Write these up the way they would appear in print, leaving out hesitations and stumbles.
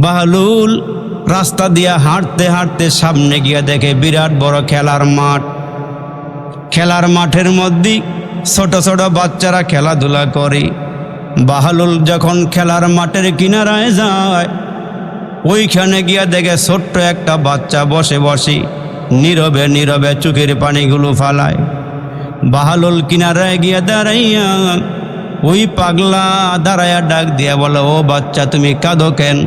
বাহলুল রাস্তা দিয়ে হাঁটতে হাঁটতে সামনে গিয়ে দেখে বিরাট বড় খেলার মাঠ। খেলার মাঠের মধ্যে ছোট ছোট বাচ্চারা খেলাধুলা করে। বাহলুল যখন খেলার মাঠের কিনারায় যায়, ওইখানে গিয়া দেখে ছোট্ট একটা বাচ্চা বসে বসে নীরবে নীরবে চোখের পানিগুলো ফালায়। বাহলুল কিনারায় গিয়া দাঁড়াইয়া ওই পাগলা দাঁড়াইয়া ডাক দিয়া বলে, ও বাচ্চা, তুমি কাঁদো কেন?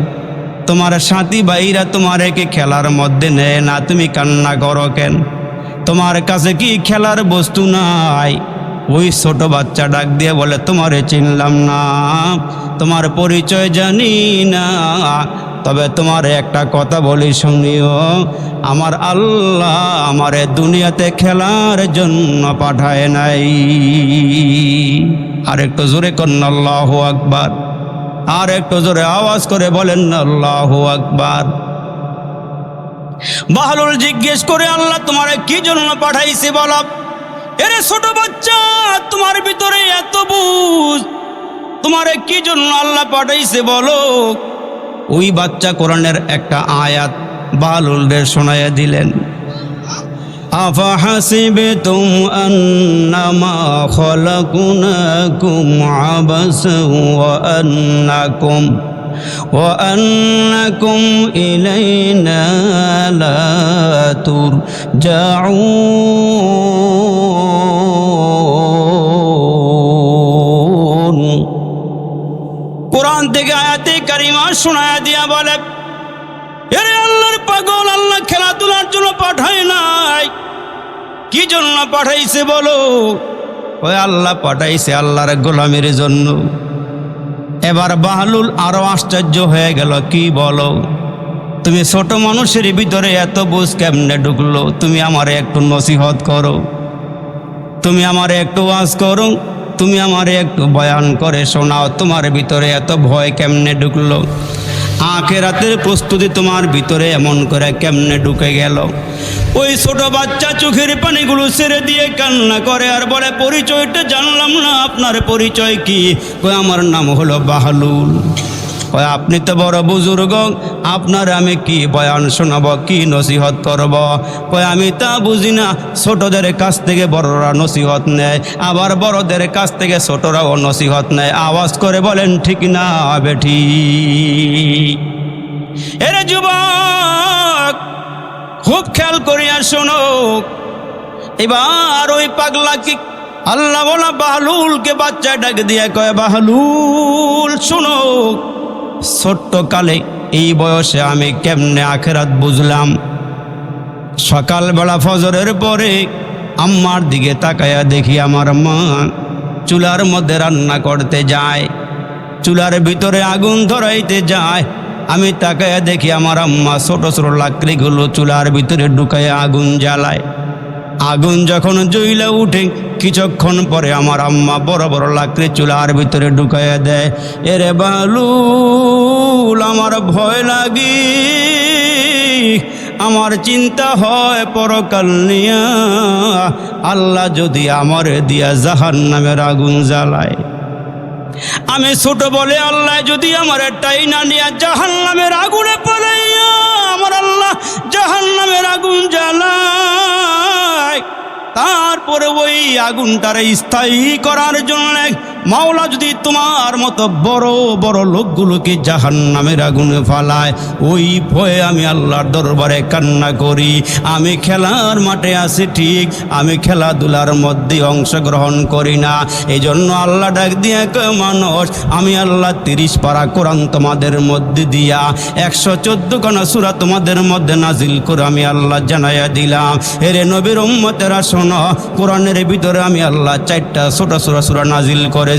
তোমার সাথী ভাইরা তোমার একে খেলার মধ্যে নেয় না, তুমি কান্না করো কেন? তোমার কাছে কি খেলার বস্তু নাই? ওই ছোট বাচ্চা ডাক দিয়ে বলে, তোমারে চিনলাম না, তোমার পরিচয় জানি না, তবে তোমার একটা কথা বলি শুনিও, আমার আল্লাহ আমারে দুনিয়াতে খেলার জন্য পাঠায় নাই। আর একটু জোরে করেন আল্লাহু আকবার, আর একটু জোরে আওয়াজ করে বলেন আল্লাহু আকবার। বাহলুল জিজ্ঞেস করে, আল্লাহ তোমারে কি জন্য পাঠাইছে বলো? এরে ছোট বাচ্চা, তোমার ভিতরে এত বুঝ, তোমারে কি জন্য আল্লাহ পাঠাইছে বলো? ওই বাচ্চা কোরআনের একটা আয়াত বাহলুলদের শোনাইয়া দিলেন। আফাহাসিবতুম আন্নামা খলাকনাকুম আবাসাও ওয়া আন্নাকুম ইলাইনা লা তুরজাউন। কোরআন থেকে আয়াতে কারিমা শোনায়া দিয়া বলে, এরে আল্লাহর পাগল, আল্লাহ খেলাধুলার জন্য পাঠায় নাই, কি জন্য পাঠাইছে বলো? ওই আল্লাহ পাঠাইছে আল্লাহর গোলামের জন্য। এবার বাহলুল আরো আশ্চর্য হয়ে গেল, কি বলো? তুমি ছোট মানুষের ভিতরে এত বুঝ কেমনে ঢুকলো? তুমি আমারে একটু নসিহত করো, তুমি আমারে একটু ওয়াজ করো, তুমি আমারে একটু বয়ান করে শোনাও, তোমার ভিতরে এত ভয় কেমনে ঢুকলো? আখিরাতের প্রস্তুতি তোমার ভিতরে এমন করে কেমনে ঢুকে গেল? ওই ছোট বাচ্চা চোখের পানিগুলো ছেড়ে দিয়ে কান্না করে আর বলে, পরিচয়টা জানলাম না, আপনার পরিচয় কি? কই আমার নাম হলো বাহলুল। কই আপনি তো বড় বুজুর্গ, আপনার আমি কি বয়ান শোনাবো, কি নসিহত করব? কই আমি তা বুঝি না, ছোটদের কাছ থেকে বড়রা নসিহত নেয়, আবার বড়দের কাছ থেকে ছোটরাও নসিহত নেয়। আওয়াজ করে বলেন ঠিক না বেঠি? এরে যুবক, খুব খেয়াল করিয়া শোনো। এবার ওই পাগলা কি আল্লাহ বলা বাহলুলকে বাচ্চা ডাক দিয়া কয়, বাহলুল শোনো, ছোট্ট কালে এই বয়সে আমি কেমনে আখিরাত বুঝলাম। সকালবেলা ফজরের পরে আম্মার দিকে তাকায়া দেখি আমার মা চুলার মধ্যে রান্না করতে যায়, চুলার ভিতরে আগুন ধরাইতে যায়। আমি তাকায়া দেখি আমার আম্মা ছোট ছোট লাকড়িগুলো চুলার ভিতরে ঢুকাইয়া আগুন জ্বালায়। আগুন যখন জ্বলে উঠে কিছুক্ষণ পরে আমার আম্মা বড় বড় লাকড়ি চুলার ভিতরে ঢুকাইয়া দেয়। এরে বাহলুল, আমার ভয় লাগি, আমার চিন্তা হয় পরকাল নিয়া, আল্লাহ যদি আমার দিয়া জাহান্নামের আগুন জ্বালায়। আমি ছোট বলে আল্লাহ যদি আমার টাইনা নিয়া জাহান্নামের আগুনে পড়াইয়া আমার আল্লাহ জাহান্নামের আগুন জ্বালায়, তারপরে ওই আগুনটারে স্থায়ী করার জন্য মাওলা যদি তোমার মতো বড় বড় লোকগুলোকে জাহান্নামের আগুনে ফালায়, ওই ভয়ে আমি আল্লাহর দরবারে কান্না করি। আমি খেলার মাঠে আছি ঠিক, আমি খেলাধুলার মধ্যে অংশগ্রহণ করি না। এই জন্য আল্লাহ ডাক দিয়া কয়, মানুষ আমি আল্লাহ 30 পারা কোরআন তোমাদের মধ্যে দিয়া 114 খানা সূরা তোমাদের মধ্যে নাজিল করে আমি আল্লাহ জানাইয়া দিলাম। এরে নবীর উম্মতেরা শোনো, কোরআনের ভিতরে আমি আল্লাহ 4টা ছোট সূরা নাজিল করে।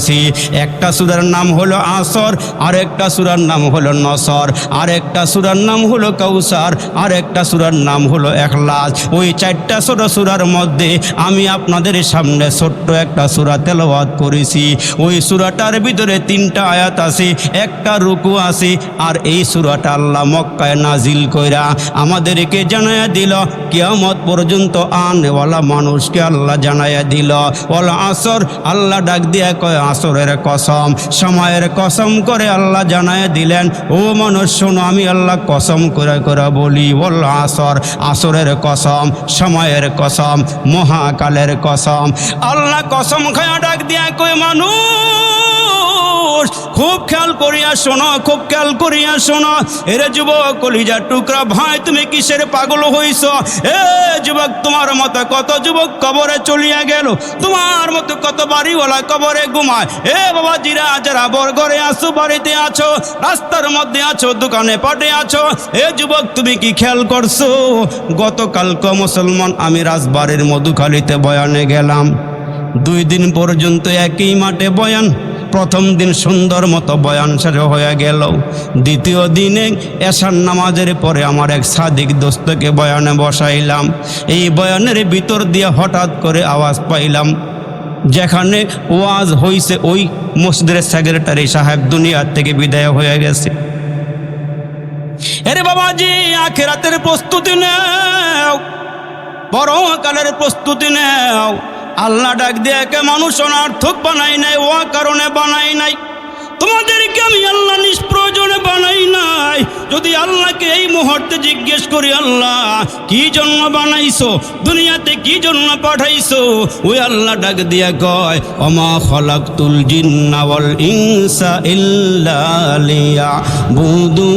একটা সূরার নাম হলো আসর, আর একটা সূরার নাম হলো নসর, আর একটা সূরার নাম হলো কাউসার, আর একটা সূরার নাম হলো ইখলাস। ওই 4টা ছোট সূরার মধ্যে আমি আপনাদের সামনে ছোট্ট একটা সূরা তেলাওয়াত করেছি। ওই সূরাটার ভিতরে 3টা আয়াত আছে, একটা রুকু আছে, আর এই সূরাটা আল্লাহ মক্কায় নাজিল কইরা আমাদেরকে জানায়া দিল, কিয়ামত পর্যন্ত আনেওয়ালা মানুষকে আল্লাহ জানায়া দিল। ওয়াল আসর, আল্লাহ ডাক দিয়া কয় আসরের কসম, সময়ের কসম করে আল্লাহ জানায় দিলেন, ও মানুষ শোনো, আমি আল্লাহ কসম করে করে বলি, বল আসর, আসরের কসম, সময়ের কসম, মহাকালের কসম। আল্লাহ কসম খায়া ডাক দিয়া কই, মানুষ খুব খেয়াল করিয়া শোনো, খুব খেয়াল করিয়া শোনো। এরে যুবক, কলিজার টুকরা ভাই, তুমি কিসের পাগল হইছ? এ যুবক, তোমার মতো কত যুবক কবরে চলিয়া গেল, তোমার মতো কত বাড়িওয়ালা কবরে ঘুমায়। এ বাবা জিরা, যারা বরঘরে আছো, বাড়িতে আছো, রাস্তার মধ্যে আছো, দোকানে পাটে আছো, এ যুবক তুমি কি খেয়াল করছো? গতকালকে মুসলমান আমি রাজবাড়ির মধুখালীতে বয়ানে গেলাম। 2 দিন পর্যন্ত একই মাঠে বয়ান। প্রথম দিন সুন্দর মতো বয়ান শেষ হয়ে গেল। দ্বিতীয় দিনে এশার নামাজের পরে আমার এক সাদিক দোস্তকে বয়ানে বসাইলাম। এই বয়ানের ভিতর দিয়ে হঠাৎ করে আওয়াজ পাইলাম, যেখানে ওয়াজ হইছে ওই মসজিদের সেক্রেটারি সাহেব দুনিয়ার থেকে বিদায় হয়ে গেছে। আরে বাবাজি, আখিরাতের প্রস্তুতি নাও, পরকালের প্রস্তুতি নাও। আল্লাহ ডাক দিয়ে কে মানুষ অনার্থক বানাই নাই, ও কারণে বানাই নাই। তোমাদেরকে আমি আল্লাহ নিষ্প্রয়োজনে বানাই নাই। যদি আল্লাহকে এই মুহূর্তে জিজ্ঞেস করি, আল্লাহ কি জন্য বানাইছো, দুনিয়াতে কি জন্য পাঠাইছো, ওই আল্লাহ ডাক দিয়া কয়, ওমা খলাকতুল জিন্না ওয়াল ইনসা ইল্লা লিয়াবুদুন।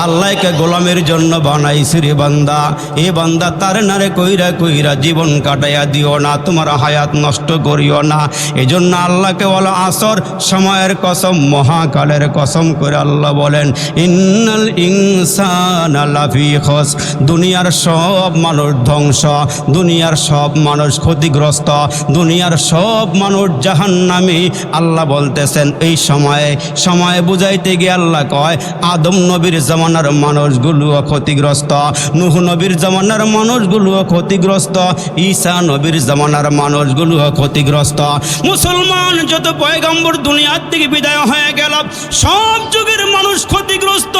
আল্লাহকে গোলামের জন্য বানাইছি রে বান্দা। এ বান্দা, তার নারে কইরা কইরা জীবন কাটাইয়া দিও না, তোমার হায়াত নষ্ট করিও না। এই জন্য আল্লাহকে বলা আসর, সময়ের কসম, মহাকালের কসম করে আল্লাহ বলেন, ইন্নাল ইনসানা লাফি খুস। দুনিয়ার সব মানুষ ধ্বংস, দুনিয়ার সব মানুষ ক্ষতিগ্রস্ত, দুনিয়ার সব মানুষ জাহান্নামী। আল্লাহ বলতেছেন এই সময়ে বুঝাইতে গিয়ে আল্লাহ কয়, আদম নবীর জামানার মানুষগুলোও ক্ষতিগ্রস্ত, নূহ নবীর জামানার মানুষগুলোও ক্ষতিগ্রস্ত, ঈসা নবীর জামানার মানুষগুলোও ক্ষতিগ্রস্ত। মুসলমান যত পয়গম্বর দুনিয়ার থেকে বিদায় হয়ে গেল, সব যুগের মানুষ ক্ষতিগ্রস্ত।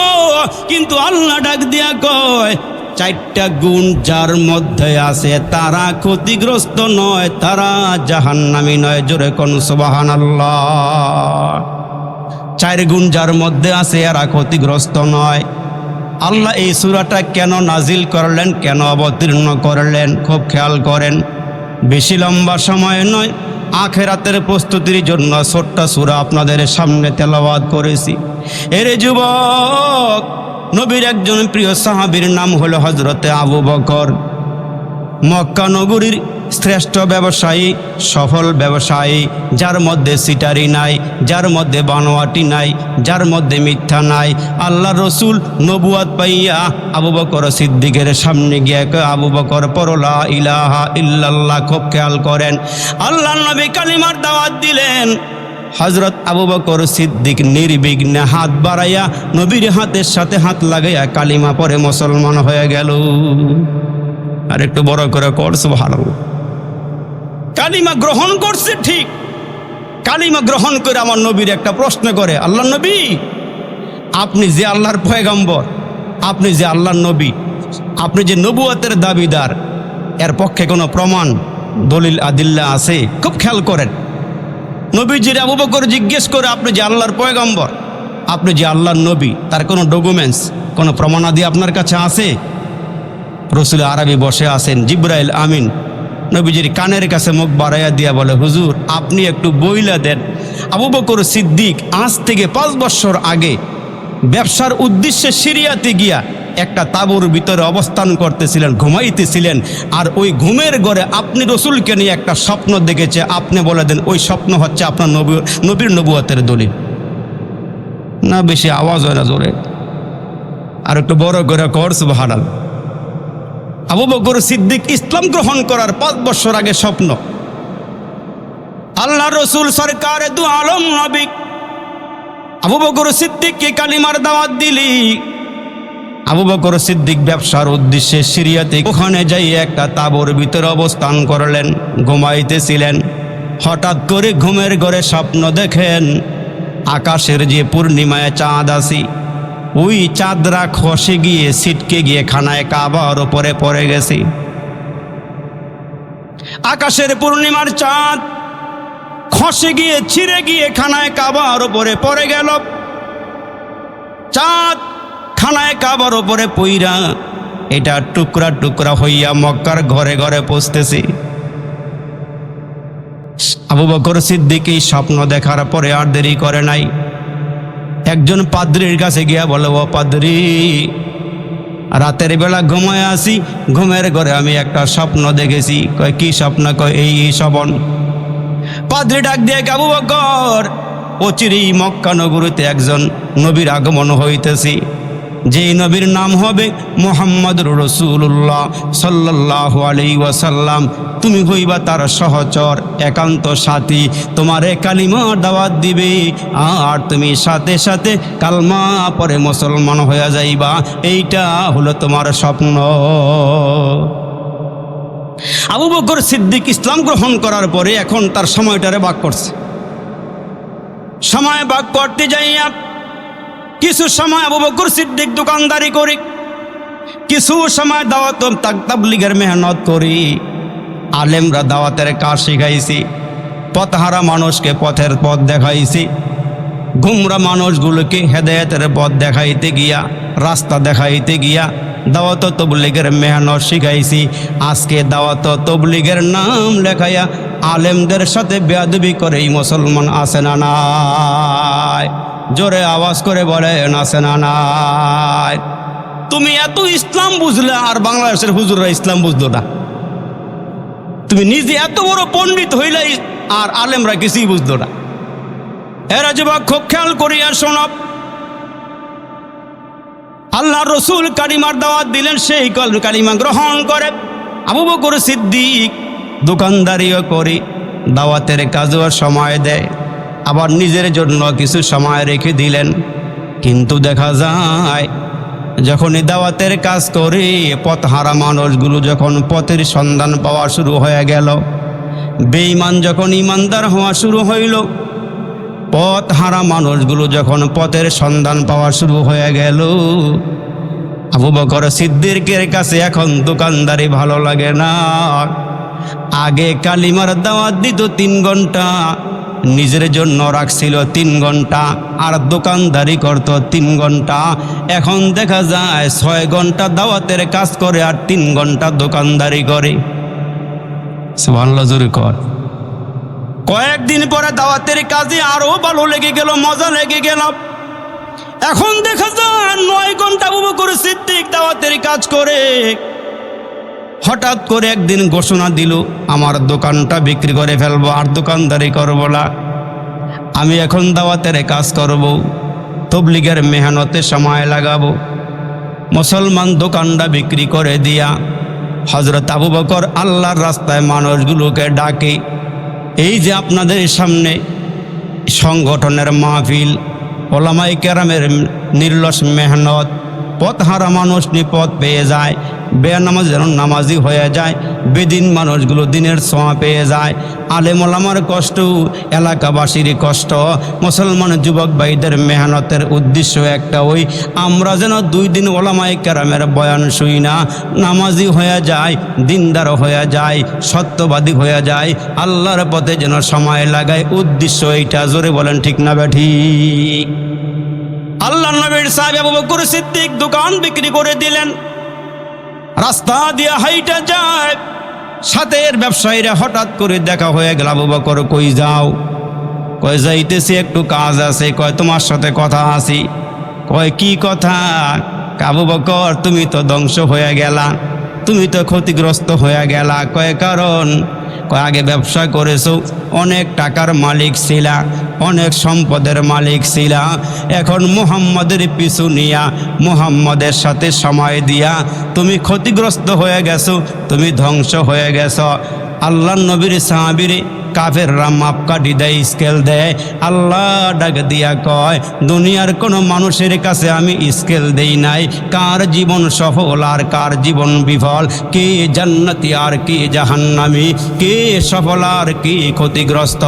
কিন্তু আল্লাহ ডাক দিয়া কয়, 4টা গুণ যার মধ্যে আছে তারা ক্ষতিগ্রস্ত নয়, তারা জাহান্নামী নয়। জোরে কোন সুবহানাল্লাহ। 4 গুণ যার মধ্যে আছে এরা ক্ষতিগ্রস্ত নয়। আল্লাহ এই সূরাটা কেন নাজিল করলেন, কেন অবতীর্ণ করলেন, খুব খেয়াল করেন। বেশি লম্বা সময় নয়, আখিরাতের প্রস্তুতির জন্য ছোট্ট সূরা আপনাদের সামনে তেলাওয়াত করেছি। এরে যুবক, নবীর একজন প্রিয় সাহাবীর নাম হলো হযরতে আবু বকর। মক্কা নগরীর শ্রেষ্ঠ ব্যবসায়ী, সফল ব্যবসায়ী, যার মধ্যে সিটারি নাই, যার মধ্যে বানোয়াটি নাই, যার মধ্যে মিথ্যা নাই। আল্লাহ রসুল নবুয়াত পাইয়া আবু বকর সিদ্দিকের সামনে গিয়ে আবু বকর পড়ো লা ইলাহা ইল্লাল্লাহ। খুব খেয়াল করেন, আল্লাহ নবী কালিমার দাওয়াত দিলেন। হযরত আবু বকর সিদ্দিক নির্বিঘ্নে হাত বাড়াইয়া নবীর হাতের সাথে হাত লাগাইয়া কালিমা পড়ে মুসলমান হয়ে গেল। আর একটু বড় করে করছে, ভালো কালিমা গ্রহণ করছে। ঠিক কালিমা গ্রহণ করে আমার নবীর একটা প্রশ্ন করে, আল্লাহ নবী, আপনি যে আল্লাহর পয়গম্বর, আপনি যে আল্লাহর নবী, আপনি যে নবুয়তের দাবিদার, এর পক্ষে কোনো প্রমাণ দলিল আদিল্লা আছে? খুব খেয়াল করেন, নবীজির আবু বকর জিজ্ঞেস করে, আপনি যে আল্লাহর পয়গম্বর, আপনি যে আল্লাহর নবী, তার কোনো ডকুমেন্টস, কোনো প্রমাণাদি আপনার কাছে আছে? রসুল আরবি বসে আছেন, জিব্রাইল আমিন নবীজির কানের কাছে মুখ বাড়াইয়া দিয়া বলে, হুজুর আপনি একটু বইলা দেন। আবু বকর সিদ্দিক আজ থেকে 5 বছর আগে ব্যবসার উদ্দেশ্যে সিরিয়াতে গিয়া একটা তাঁবুর ভিতরে অবস্থান করতেছিলেন, ঘুমাইতেছিলেন। আর ওই ঘুমের ঘরে আপনি রসুলকে নিয়ে একটা স্বপ্ন দেখেছে, আপনি বলে দেন ওই স্বপ্ন হচ্ছে আপনার নবীর নবুয়তের দলিল। না বেশি আওয়াজ হয় না, জোরে আর একটু বড় করে কর সুবহানাল্লাহ। আবু বকর সিদ্দিক ইসলাম গ্রহণ করার 5 বছর আগে স্বপ্ন। আল্লাহ রসুল সরকার দু আলম নবী আবু বকর সিদ্দিককে কালিমার দাওয়াত দিলি। আবু বকর সিদ্দিক ব্যবসার উদ্দেশ্যে সিরিয়াতে ওখানে যাই একটা তাঁবুর ভিতরে অবস্থান করলেন, ঘুমাইতেছিলেন। হঠাৎ করে ঘুমের ঘরে স্বপ্ন দেখেন আকাশের যে পূর্ণিমায় চাঁদ আসি, ওই চাঁদরা খসে গিয়ে ছিটকে গিয়ে খানায় কাবার উপরে পড়ে গেছে। আকাশের পূর্ণিমার চাঁদ খসে গিয়ে ছিঁড়ে গিয়ে খানায় কাবার উপরে পড়ে গেল। চাঁদ খানায় কাবার উপরে পইরা এটা টুকরা টুকরা হইয়া মক্কার ঘরে ঘরে পৌঁছতেছে। আবু বকর সিদ্দিক এই স্বপ্ন দেখার পরে আর দেরি করে নাই, একজন পাদ্রীর কাছে গিয়া বলে, ও পাদ্রী, রাতের বেলা ঘুমায় আসি, ঘুমের ঘরে আমি একটা স্বপ্ন দেখেছি। কয় কি স্বপ্ন? কয় এই স্বপন। পাদ্রী ডাক দিয়ে, আবু বকর, অচিরেই মক্কা নগরীতে একজন নবীর আগমন হইতেছি, যেই নবীর নাম হবে মুহাম্মদুর রাসূলুল্লাহ সাল্লাল্লাহু আলাইহি ওয়াসাল্লাম। তুমি হইবা তার সহচর, একান্ত সাথী, তোমারে কালিমা দাওয়াত দিবে, আর তুমি সাথে সাথে কালমা পরে মুসলমান হয়ে যাইবা। এইটা হলো তোমার স্বপ্ন। আবু বকর সিদ্দিক ইসলাম গ্রহণ করার পরে এখন তার সময়টারে ভাগ করছে। সময় ভাগ করতে যাইয়া কিছু সময় আবু বকর সিদ্দিক দোকানদারি করি, কিছু সময় দাওয়াত তাবলীগের মেহনত করি। আলেমরা দাওয়াতের কাজ শিখাইছি, পথহারা মানুষকে পথের পথ দেখাইছি, গুমরা মানুষগুলোকে হেদায়েতের পথ দেখাইতে গিয়া, রাস্তা দেখাইতে গিয়া দাওয়াত তাবলীগের মেহনত শিখাইছি। আজকে দাওয়াত তাবলীগের নাম লেখাইয়া আলেমদের সাথে বেয়াদবি করে এই মুসলমান আছে না নাই? জোরে আওয়াজ করে বলেন, আছে না নাই? তুমি এত ইসলাম বুঝলে আর বাংলাদেশের হুজুররা ইসলাম বুঝলো না। তুমি নিজে এত বড় পণ্ডিত হইলে আর আলেমরা কিছুই বুঝলো না। এরা যুবক খুব খেয়াল করিয়া শোনব, আল্লাহ রসুল কালিমার দাওয়াত দিলেন, সেই কালিমা গ্রহণ করে আবু বকর সিদ্দিক দোকানদারিও করে, দাওয়াতের কাজও সময় দেয়, আবার নিজের জন্য কিছু সময় রেখে দিলেন। কিন্তু দেখা যায় যখনই দাওয়াতের কাজ করে পথহারা মানুষগুলো যখন পথের সন্ধান পাওয়া শুরু হয়ে গেল, বেঈমান যখন ইমানদার হওয়া শুরু হইল, পথহারা মানুষগুলো যখন পথের সন্ধান পাওয়া শুরু হয়ে গেল, আবু বকর সিদ্দিকের কাছে এখন দোকানদারি ভালো লাগে না। আগে কালিমার দাওয়াত দিত 3 ঘন্টা, নিজের জন্য রাখছিল 3 ঘন্টা, আর দোকানদারি করত 3 ঘন্টা। এখন দেখা যায় 6 ঘন্টা দাওয়াতের কাজ করে আর 3 ঘন্টা দোকানদারি করে। সুবহানাল্লাহ, জোরে কর। কয়েকদিন পরে দাওয়াতের কাজে আরো ভালো লেগে গেল, মজা লেগে গেল। এখন দেখা যায় 9 ঘন্টা আবু বকর সিদ্দিক দাওয়াতের কাজ করে। হঠাৎ করে একদিন ঘোষণা দিল, আমার দোকানটা বিক্রি করে ফেলবো, আর দোকানদারি করবো না, আমি এখন দাওয়াতের কাজ করব, তাবলীগের মেহনতে সময় লাগাবো। মুসলমান দোকানটা বিক্রি করে দিয়া হযরত আবু বকর আল্লাহর রাস্তায় মানুষগুলোকে ডাকে, এই যে আপনাদের সামনে সংগঠনের মাহফিল, ওলামায়ে কেরামের নির্লস মেহনত, পথহারা মানুষ নিপথ পেয়ে যায়, বেনামাজ যেন নামাজি হয়ে যায়, বেদিন মানুষগুলো দিনের ছোঁয়া পেয়ে যায়, আলেম ওলামার কষ্ট, এলাকাবাসীর কষ্ট, মুসলমান যুবক ভাইদের মেহনতের উদ্দেশ্য একটা, ওই আমরা যেন 2 দিন ওলামায়ে কেরামের বয়ান শুই না, নামাজি হয়ে যায়, দিনদার হয়ে যায়, সত্যবাদী হয়ে যায়, আল্লাহর পথে যেন সময় লাগায়, উদ্দেশ্য এইটা। জোরে বলেন ঠিক না ঠিক? আল্লাহ নবীর সাহাবী আবু বকর সিদ্দিক দোকান বিক্রি করে দিলেন। রাস্তা দিয়ে হাইটা যায়, সাথের ব্যবসায়ীরা হঠাৎ করে দেখা হয়ে গেল, আবু বকর কই যাও? কয় যাইতেছি, একটু কাজ আছে। কয় তোমার সাথে কথা আছে। কয় কি কথা? আবু বকর তুমি তো ধ্বংস হয়ে গেলা, তুমি তো ক্ষতিগ্রস্ত হয়ে গেলা। কয় কারণ? কয় আগে ব্যবসা করেছো, অনেক টাকার মালিক ছিলা, অনেক সম্পদের মালিক ছিলা, এখন মুহাম্মদের পিছু নিয়া মুহাম্মদের সাথে সময় দিয়া তুমি ক্ষতিগ্রস্ত হয়ে গেছো, তুমি ধ্বংস হয়ে গেছো। আল্লাহ নবীর সাহাবীর কাফেররা মাপকাঠি দেয়, স্কেল দেয়। আল্লাহ ডাক দিয়া কয়, দুনিয়ার কোনো মানুষের কাছে আমি স্কেল দেই নাই, কার জীবন সফল আর কার জীবন বিফল, কে জান্নাতি আর কে জাহান্নামী, কে সফল আর কে ক্ষতিগ্রস্ত।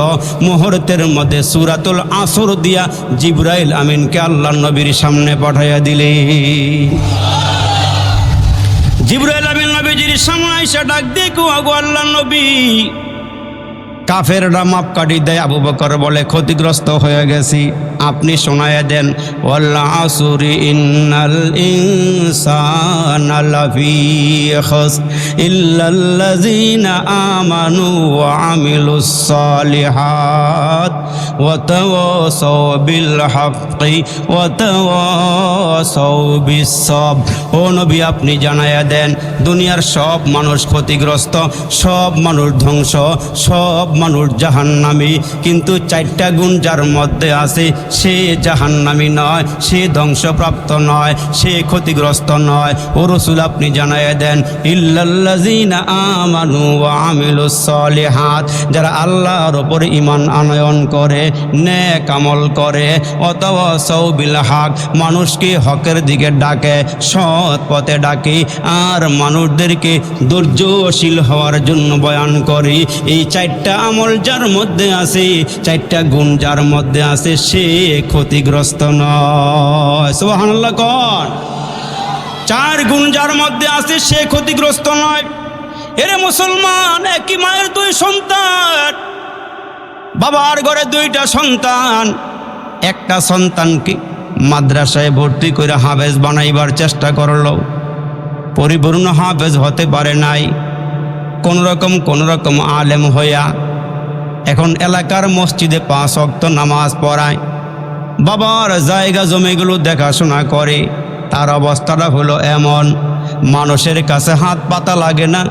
মুহূর্তের মধ্যে সূরাতুল আসর দিয়া জিবরাইল আমিনকে আল্লাহ নবীর সামনে পাঠাইয়া দিলে। জিবরাইল আমিন নবী নবীজির সামনে এসে ডাক দিয়ে কো আগো আল্লাহর নবী, কাফেররা মাপ কাটি দেয়। আবু বকর বলে ক্ষতিগ্রস্ত হয়ে গেছি, আপনি শোনায়া দেন ওয়াল আসরি ইন্নাল ইনসানা লাফি খুসর ইল্লাল্লাযিনা আমানু ওয়া আমিলুস সালিহাত ওয়া তাওয়াসাউ বিল হাক্কি ওয়া তাওয়াসাউ বিস সাবর। ও নবী, আপনি জানায়া দেন দুনিয়ার সব মানুষ ক্ষতিগ্রস্ত, সব মানুষ ধ্বংস, সব মানুষ জাহান্নামী, কিন্তু চারটা গুণ যার মধ্যে আছে সে জাহান্নামী নয়, সে ধ্বংসপ্রাপ্ত নয়, সে ক্ষতিগ্রস্ত নয়। ও রাসূল, আপনি জানায়া দেন ইল্লাল্লাযিনা আমানু ওয়া আমিলুস সালিহাত, যারা আল্লাহর উপরে ঈমান আনয়ন করে, নেক আমল করে, ওয়াতাওয়াসাউ বিল হক, মানুষকে হকের দিকে ডাকে, সৎ পথে ডাকে, আর মানুষদেরকে ধৈর্যশীল হওয়ার জন্য বয়ান করে। এই চারটা আমল যার মধ্যে আছে, চারটা গুণ যার মধ্যে আছে, সে ক্ষতিগ্রস্ত নয়। সুবহানাল্লাহ কোন? চার গুণ যার মধ্যে আছে সে ক্ষতিগ্রস্ত নয়। এরে মুসলমান, একই মায়ের দুই সন্তান, বাবার ঘরে দুইটা সন্তান। একটা সন্তানকে মাদ্রাসায় ভর্তি করে হাফেজ বানাইবার চেষ্টা করলো, পরিপূর্ণ হাফেজ হতে পারে নাই, কোন রকম আলেম হইয়া এখন এলাকার মসজিদে 5 ওয়াক্ত নামাজ পড়ায়, বাবার জায়গা জমিগুলো দেখাশোনা করে। তার অবস্থাটা হলো এমন, মানুষের কাছে হাত পাতা লাগে না,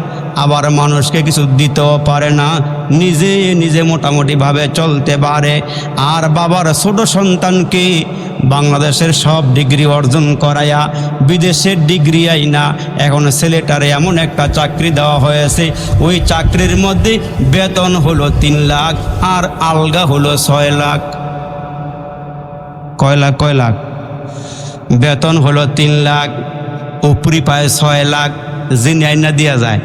আবার মানুষকে কিছু দিতেও পারে না, নিজে নিজে মোটামুটিভাবে চলতে পারে। আর বাবার ছোট সন্তানকে বাংলাদেশের সব ডিগ্রি অর্জন করাইয়া বিদেশের ডিগ্রি আইনা এখন ছেলেটারে এমন একটা চাকরি দেওয়া হয়েছে, ওই চাকরির মধ্যে বেতন হলো 3 লাখ আর আলগা হলো 6 লাখ। কয় লাখ? বেতন হলো 3 লাখ, উপরি পায় 6 লাখ। জিনে আইনা দিয়া যায়,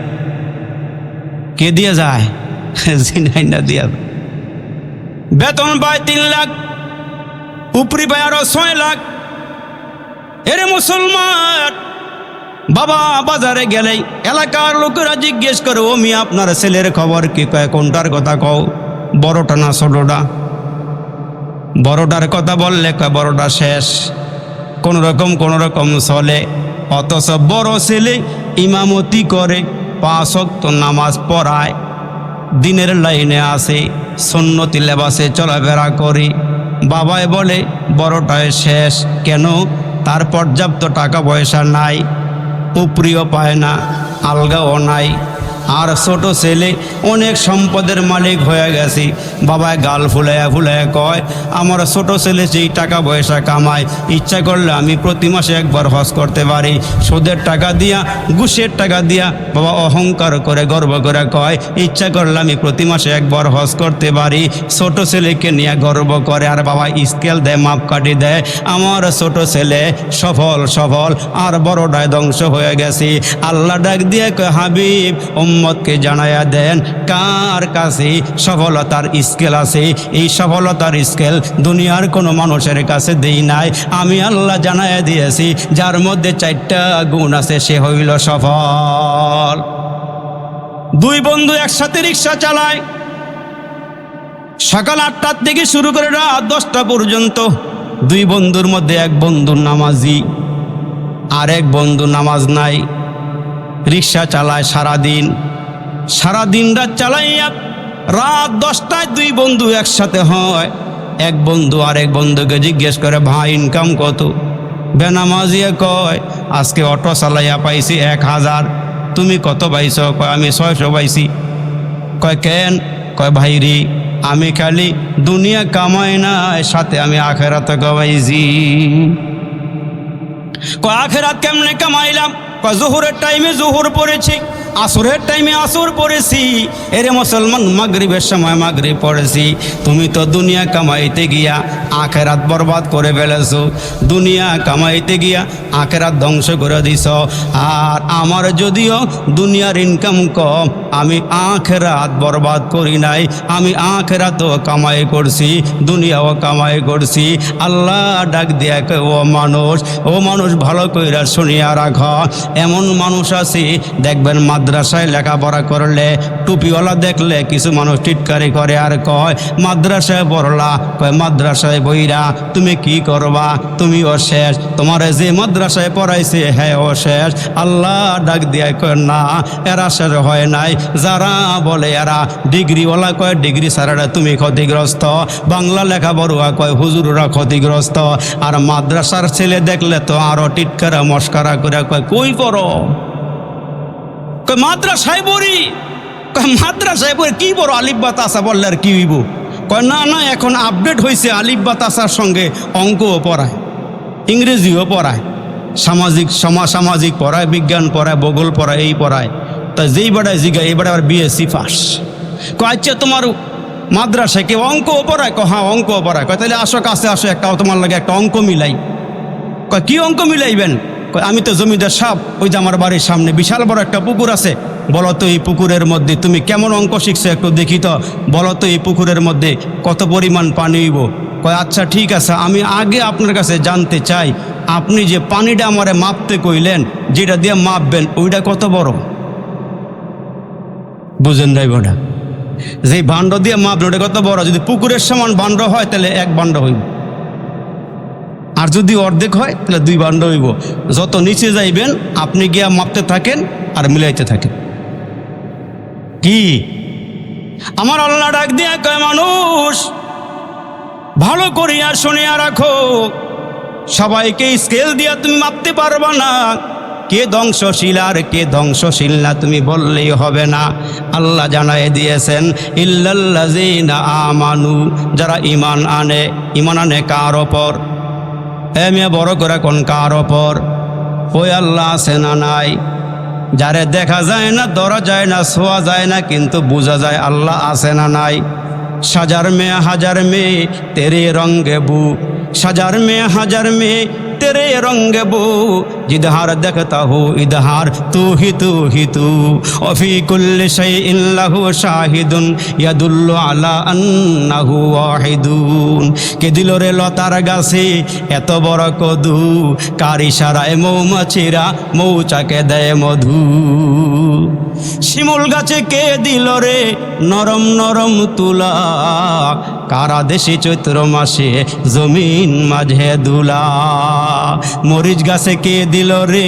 কে দিয়ে যায়? জিনে আইনা দিয়া যায়। বেতন পায় 3 লাখ, উপরি পায় আরো 6 লাখ। এরে মুসলমান, বাবা বাজারে গেলেই এলাকার লোকেরা জিজ্ঞেস করে, ও মিয়া আপনার ছেলের খবর কি? কয় কোনটার কথা কও, বড়টা না ছোটটা? বড়টার কথা বললে কয় বড়টা শেষ, কোন রকম চলে। অথচ বড় ছেলে ইমামতি করে, 5 ওয়াক্ত নামাজ পড়ায়, দিনের লাইনে আসে, সুন্নতি লেবাসে চলাফেরা করে। বাবাই বলে বড়টায় শেষ। কেন? তার পর্যাপ্ত টাকা পয়সা নাই, উপরিও পায় না, আলগাও নাই। আর ছোট ছেলে অনেক সম্পদের মালিক হয়ে গেছে। বাবা গাল ফুলাইয়া কয়, আমার ছোট ছেলে যেই টাকা পয়সা কামায়, ইচ্ছা করলে আমি প্রতি মাসে একবার হজ করতে পারি। সুদের টাকা দিয়া, ঘুষের টাকা দিয়া বাবা অহংকার করে গর্ব করে কয়, ইচ্ছা করলে আমি প্রতি মাসে একবার হজ করতে পারি। ছোট ছেলেকে নিয়ে গর্ব করে, আর বাবা স্কেল দেয়, মাপকাঠি দেয়। আমার ছোট ছেলে সফল আর বড়টায় ধ্বংস হয়ে গেছে। আল্লাহ ডাক দিয়ে কয়, হাবিব উম্মতকে জানায়া দেন কার কাছে সফলতার স্কেল আছে। এই সফলতার স্কেল দুনিয়ার কোনো মানুষের কাছে দেই নাই, আমি আল্লাহ জানায়া দিয়েছি। যার মধ্যে 4টা গুণ আছে সে হইল সফল। 2 বন্ধু একসাথে রিক্সা চালায়, সকাল 8টা থেকে শুরু করে রাত 10টা পর্যন্ত। 2 বন্ধুর মধ্যে এক বন্ধু নামাজি, আর এক বন্ধু নামাজ নাই। রিক্সা চালায় সারাদিন রাত চালাইয়া রাত 10টায় 2 বন্ধু একসাথে হয়। এক বন্ধু আরেক বন্ধুকে জিজ্ঞেস করে, ভাই ইনকাম কত? বেনামাজিয়া কয়, আজকে অটো চালাইয়া পাইছি 1000। তুমি কত পাইছ? কয় আমি 600 পাইছি। কয় কেন? কয় ভাই রে, আমি খালি দুনিয়া কামাই না, সাথে আমি আখেরাতে কামাইছি। কয় আখেরাত কেমনে কামাইলাম? কয় জোহরের টাইমে জোহর পড়েছি, আসরের টাইমে আসর পড়েছি, এরে মুসলমান মাগরিবের সময় মাগরিব পড়েছি। তুমি তো দুনিয়া কামাইতে গিয়া আখেরাত বরবাদ করে ফেলেছো, দুনিয়া কামাইতে গিয়া আখেরাত ধ্বংস করে দিছ। আর আমার যদিও দুনিয়ার ইনকাম কম, আমি আখেরাত বরবাদ করি নাই, আমি আখেরাতও কামাই করছি, দুনিয়াও কামাই করছি। আল্লাহ ডাক দিয়া কয়, ও মানুষ ভালো কইরা শুনিয়া রাখ। এমন মানুষ আছে দেখবেন মাদ্রাসায় লেখাপড়া করলে টুপিওয়ালা দেখলে কিছু মানুষ টিটকারি করে আর কয় মাদ্রাসায় পড়লা, কয় মাদ্রাসায় বইরা তুমি কি করবা, তুমি অশেষ, তোমার যে মাদ্রাসায় পড়াইছে হ্যাঁ অশেষ। আল্লাহ ডাক দিয়া কয় না, এরা শেষ হয় নাই। যারা বলে এরা ডিগ্রিওয়ালা কয় ডিগ্রি ছাড়া তুমি ক্ষতিগ্রস্ত, বাংলা লেখাপড়া কয় হুজুররা ক্ষতিগ্রস্ত। আর মাদ্রাসার ছেলে দেখলে তো আরো টিটকারা মস্কারা করে কয় কই পড়ো, কয় মাদ্রাসায় পড়ি, কয় মাদ্রাসায় পড়ি কি পড়ো, আলিফ বা তাসা বললে আর কি হইব, কয় না না এখন আপডেট হয়েছে, আলিফ বা তাসার সঙ্গে অঙ্কও পড়ায়, ইংরেজিও পড়ায়, সামাজিক পড়ায়, বিজ্ঞান পড়ায়, ভূগোল পড়ায়, এই পড়ায়। তা যেই বেড়ায় জিগা এই বেড়া আবার বিএসসি পাস। কয় আচ্ছা তোমার মাদ্রাসায় কেউ অঙ্কও পড়ায়, কয় হ্যাঁ অঙ্কও পড়ায়। কয় তাহলে আসো কাছে আসো, একটাও তোমার লাগে একটা অঙ্ক মিলাই। কয় কি অঙ্ক মিলাইবেন, কয় আমি তো জমিদার সাহেব, ওই যে আমার বাড়ির সামনে বিশাল বড় একটা পুকুর আছে, বলো তো এই পুকুরের মধ্যে তুমি কেমন অঙ্ক শিখছো একটু দেখি তো, বলো তো এই পুকুরের মধ্যে কত পরিমাণ পানি হইব। কয় আচ্ছা ঠিক আছে, আমি আগে আপনার কাছে জানতে চাই আপনি যে পানিটা আমারে মাপতে কইলেন, যেটা দিয়ে মাপবেন ওইটা কত বড়, বুঝেন নাই বোনা, যে ভাণ্ড দিয়ে মাপবেন ওটা কত বড়। যদি পুকুরের সমান ভাণ্ড হয় তাহলে এক ভাণ্ড হইব, আর যদি অর্ধেক হয় তাহলে 2 ভাণ্ড হইব। যত নিচে যাইবেন আপনি গিয়া মাপতে থাকেন আর মিলাইতে থাকেন। কি আমার আল্লাহ ডাক দিয়া কয় মানুষ ভালো করিয়া শুনিয়া রাখো, সবাইকে স্কেল দিয়া তুমি মাপতে পারবা না, কে ধ্বংসশীল আর কে ধ্বংসশীল না তুমি বললেই হবে না। আল্লাহ জানাই দিয়েছেন ইল্লাল্লাযীনা আমানু, যারা ঈমান আনে কার ওপর, মেয়ে বড় করে কোন কার ওপর, ওই আল্লাহ আছে না নাই, যারে দেখা যায় না, ধরা যায় না, ছোঁয়া যায় না, কিন্তু বোঝা যায় আল্লাহ আছে না নাই। সাজার মেয়ে হাজার মেয়ে তেরে রঙ্গে বু, সাজার মেয়ে হাজার মেয়ে तेरे रंग बो, जिधर देखता हो इधर तू ही तू, वफी कुल्ल शैइन लहु शाहिदुन यदुल्लु अला अन्नहु वाहिदुन। के दिलोरे लतार गाছে এত বড় কদু, কার ইশারায় মৌমাছিরা মৌচাকে দেয় মধু। শিমুল গাছে কে দিল রে নরম নরম তুলা, কারা দেশে চৈত্র মাসে জমিন মাঝে দুলা। মরিচ গাছে কে দিল রে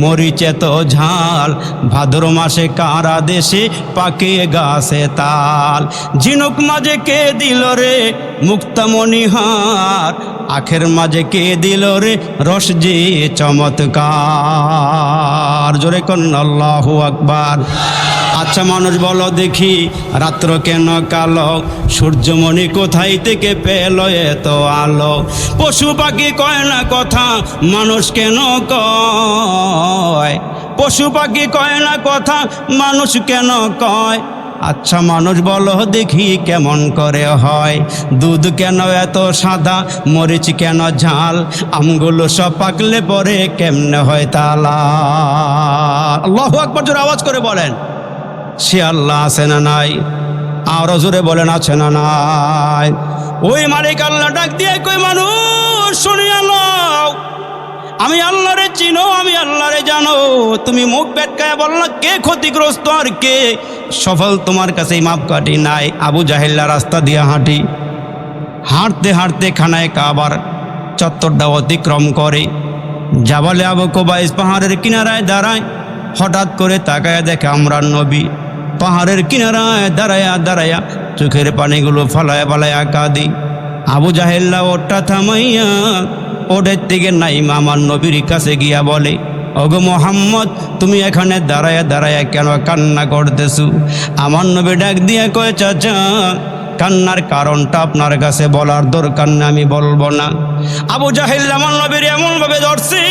মরিচে তো ঝাল, ভাদ্র মাসে কারা দেশে পাকে গাছে তাল। ঝিনুক মাঝে কে দিল রে মুক্তামণিহার, আখের মাঝে কে দিল রে রস যে চমৎকার। জোরে কোন আল্লাহু আকবার। আচ্ছা মানুষ বলো দেখি রাত্র কেন কালো, সূর্যমণি কোথায় থেকে পেল এত আলো। পশু পাখি কয় না কথা, মানুষ কেন কয়, পশু পাখি কয় না কথা, মানুষ কেন কয়। আচ্ছা মানুষ বলো দেখি কেমন করে হয়, দুধ কেন এত সাদা, মরিচ কেন ঝাল, আমগুলো সব পাকলে পরে কেমনে হয় তালা। আল্লাহু আকবার জোরে আওয়াজ করে বলেন সে আল্লাহ আছে না নাই, আরো জোরে বলেন আছে না নাই। ওই মালিক আল্লাহ ডাক দিয়ে কই মানুষ শুনিয়া নাও, আমি আল্লাহরে চিনো, আমি আল্লাহরে জানো। তুমি মুখ বেটকায় বললা কে ক্ষতিগ্রস্ত আর কে সফল, তোমার কাছে মাপকাঠি নাই। আবু জাহেল্লা রাস্তা দিয়ে হাঁটতে হাঁটতে খানায় কাবার চত্বরটা অতিক্রম করে, জাবালে আবু কুবাইস পাহাড়ের কিনারায় দাঁড়ায়। হঠাৎ করে তাকায় দেখে আমরা নবী পাহাড়ের কিনারায় দাঁড়ায়া চোখের পানিগুলো ফালায়া কাঁদি। আবু জাহেল্লা ওটা থামাইয়া ওদের থেকে নাইমা আমার নবীর কাছে গিয়া বলে, ওগো মোহাম্মদ তুমি এখানে দাঁড়ায়া কেন কান্না করতেছো? আমার নবী ডাক দিয়ে কয় চাচা কান্নার কারণটা আপনার কাছে বলার দরকার না, আমি বলবো না। আবু জাহেল আমার নবীর এমন ভাবে ধরছে,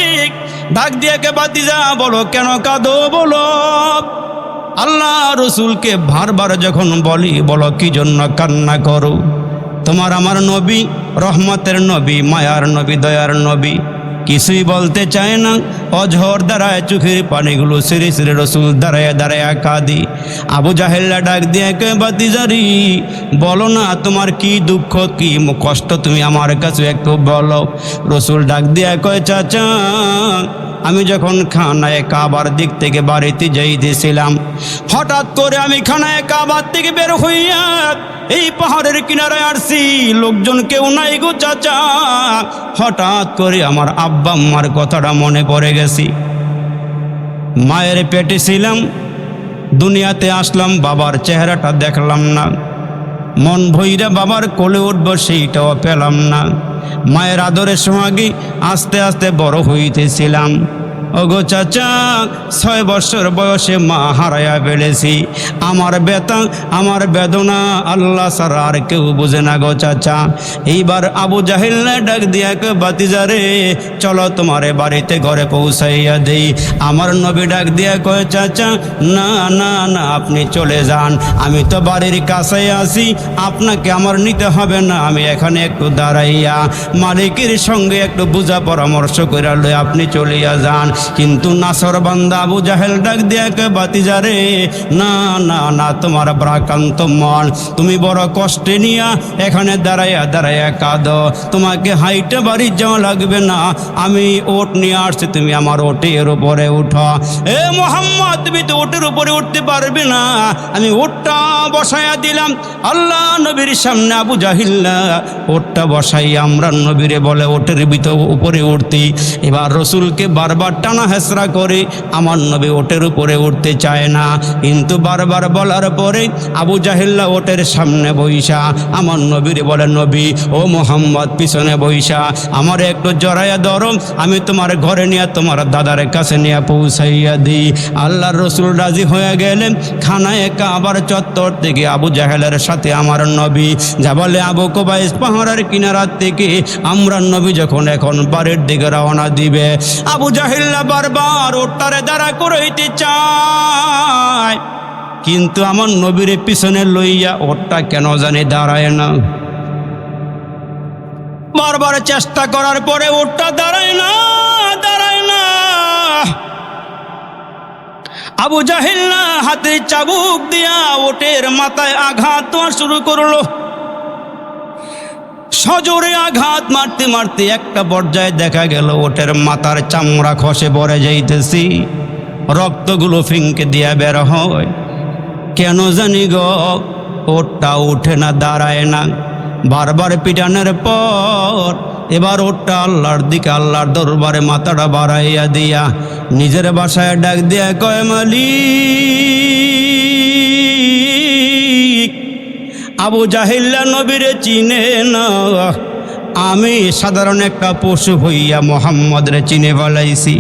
ডাক দিয়ে কে বাতিজা বলো কেন কাঁদো বলো। আল্লাহ রসুলকে বারবার যখন বলি, বলো কি জন্য কান্না করো? তোমার আমার নবী, রহমতের নবী, মায়ার নবী, দয়ার নবী কিছুই বলতে চায় না। অঝর দাঁড়ায় চোখের পানিগুলো সিঁড়ি সিঁড়ি রসুল দাঁড়ায় দাঁড়ায় কাঁদি। আবু জাহেল্লা ডাক দিয়ে কে বাতিজারি, বলো না তোমার কি দুঃখ, কি কষ্ট, তুমি আমার কাছে একটু বলো। রসুল ডাক দিয়ে কয়, চাচা আমি যখন খানায়ে কাবার দিক থেকে বাড়িতে যাইতেছিলাম, হঠাৎ করে আমি খানায়ে কাবার থেকে বের হইয়া এই পাহাড়ের কিনারায় আসছি, লোকজন কেউ নাই গো চাচা। হঠাৎ করে আমার আব্বা আম্মার কথাটা মনে পড়ে গেছি। মায়ের পেটে ছিলাম, দুনিয়াতে আসলাম, বাবার চেহারাটা দেখলাম না, মন ভইরা বাবার কোলে উঠব সেইটাও পেলাম না। মায়ের আদরের সোহাগী আস্তে আস্তে বড় হইতেছিলাম। ওগো চাচা 6 বছর বয়সে মা হারায়া ফেলেছি। আমার ব্যথা, আমার বেদনা আল্লাহ ছাড়া আর কেউ বুঝে না গো চাচা। এইবার আবু জাহেল ডাক দিয়া কে বাতিজারে, চলো তোমারে বাড়িতে ঘরে পৌঁছাইয়া দেই। আমার নবী ডাক দিয়া কয়, চাচা না না না, আপনি চলে যান, আমি তো বাড়ির কাছে আছি, আপনাকে আমার নিতে হবে না। আমি এখানে একটু দাঁড়াইয়া মালিকের সঙ্গে একটু বুঝা পরামর্শ করে লই, আপনি চলিয়া যান। কিন্তু নাসর বান্দা আবু জাহেল ডাক দিয়া কে বাতিজারে, না না না, তোমার ব্রাকান্ত মন, তুমি বড় কষ্টে নিয়া এখানে দাঁড়াইয়া দাঁড়াইয়া কাঁদো, তোমাকে হাইটে বাড়ি যাওয়া লাগবে না, আমি ওট নিয়ে আসছি, তুমি আমার ওটের উপরে উঠো। এ মোহাম্মদ, তুমি তো ওটের উপরে উঠতে পারবে না, আমি ওটটা বসাইয়া দিলাম। আল্লাহ নবীর সামনে আবু জাহিল্লা ওটটা বসাইয়া আমরা নবীরে বলে ওটের ভিতর উপরে উঠতি। এবার রসুলকে বারবার টানা হেসরা করে আমার নবী ওটের উপরে উঠতে চায় না, কিন্তু বারবার বলার পরে আবু জাহিল্লা ওটের সামনে বইসা আমার নবীরে বলে, নবী ও মোহাম্মদ পিছনে বইসা আমার একটু জড়াইয়া ধরো, আমি তোমার ঘরে নিয়ে তোমার দাদার কাছে নিয়ে পৌঁছাইয়া দিই। আল্লাহর রসুল রাজি হয়ে গেলেন। খানায়ে কাবার চত্বর থেকে আবু জাহেলের সাথে আমার নবী যাবলে আবু কুবাইস পাহাড়ের কিনারার থেকে আমরা নবী যখন এখন বাড়ির দিকে রওনা দিবে, আবু জাহিল্লা বারবার ওটারে দাঁড়া করাইতে চায়, কিন্তু আমার নবীর পিছনে লইয়া ওটা কেন জানি দাঁড়ায় না। বারবার চেষ্টা করার পরে ওটা দাঁড়ায় না, দাঁড়ায় না। আবু জাহিল্লা হাতে চাবুক দিয়া ওটের মাথায় আঘাত দেওয়া শুরু করলো। সজোরে আঘাত মারতে মারতে একটা পর্যায়ে দেখা গেল ওটের মাথার চামড়া খসে পড়ে যাইতেছি, রক্তগুলো ফিঙ্কে দিয়া বের হয়। কেন জানি গো ওটটা উঠে না, দাঁড়ায় না। বারবার পিটানোর পর এবার ওটটা আল্লাহর দিকে, আল্লাহর দরবারে মাথাটা বাড়াইয়া দিয়া নিজের বাসায় ডাক দিয়া কয়, মালিক আবু জাহিল্লা নবীরে চিনে না, আমি সাধারণ একটা পশু হইয়া মোহাম্মদরে চিনে ফেলাইছি।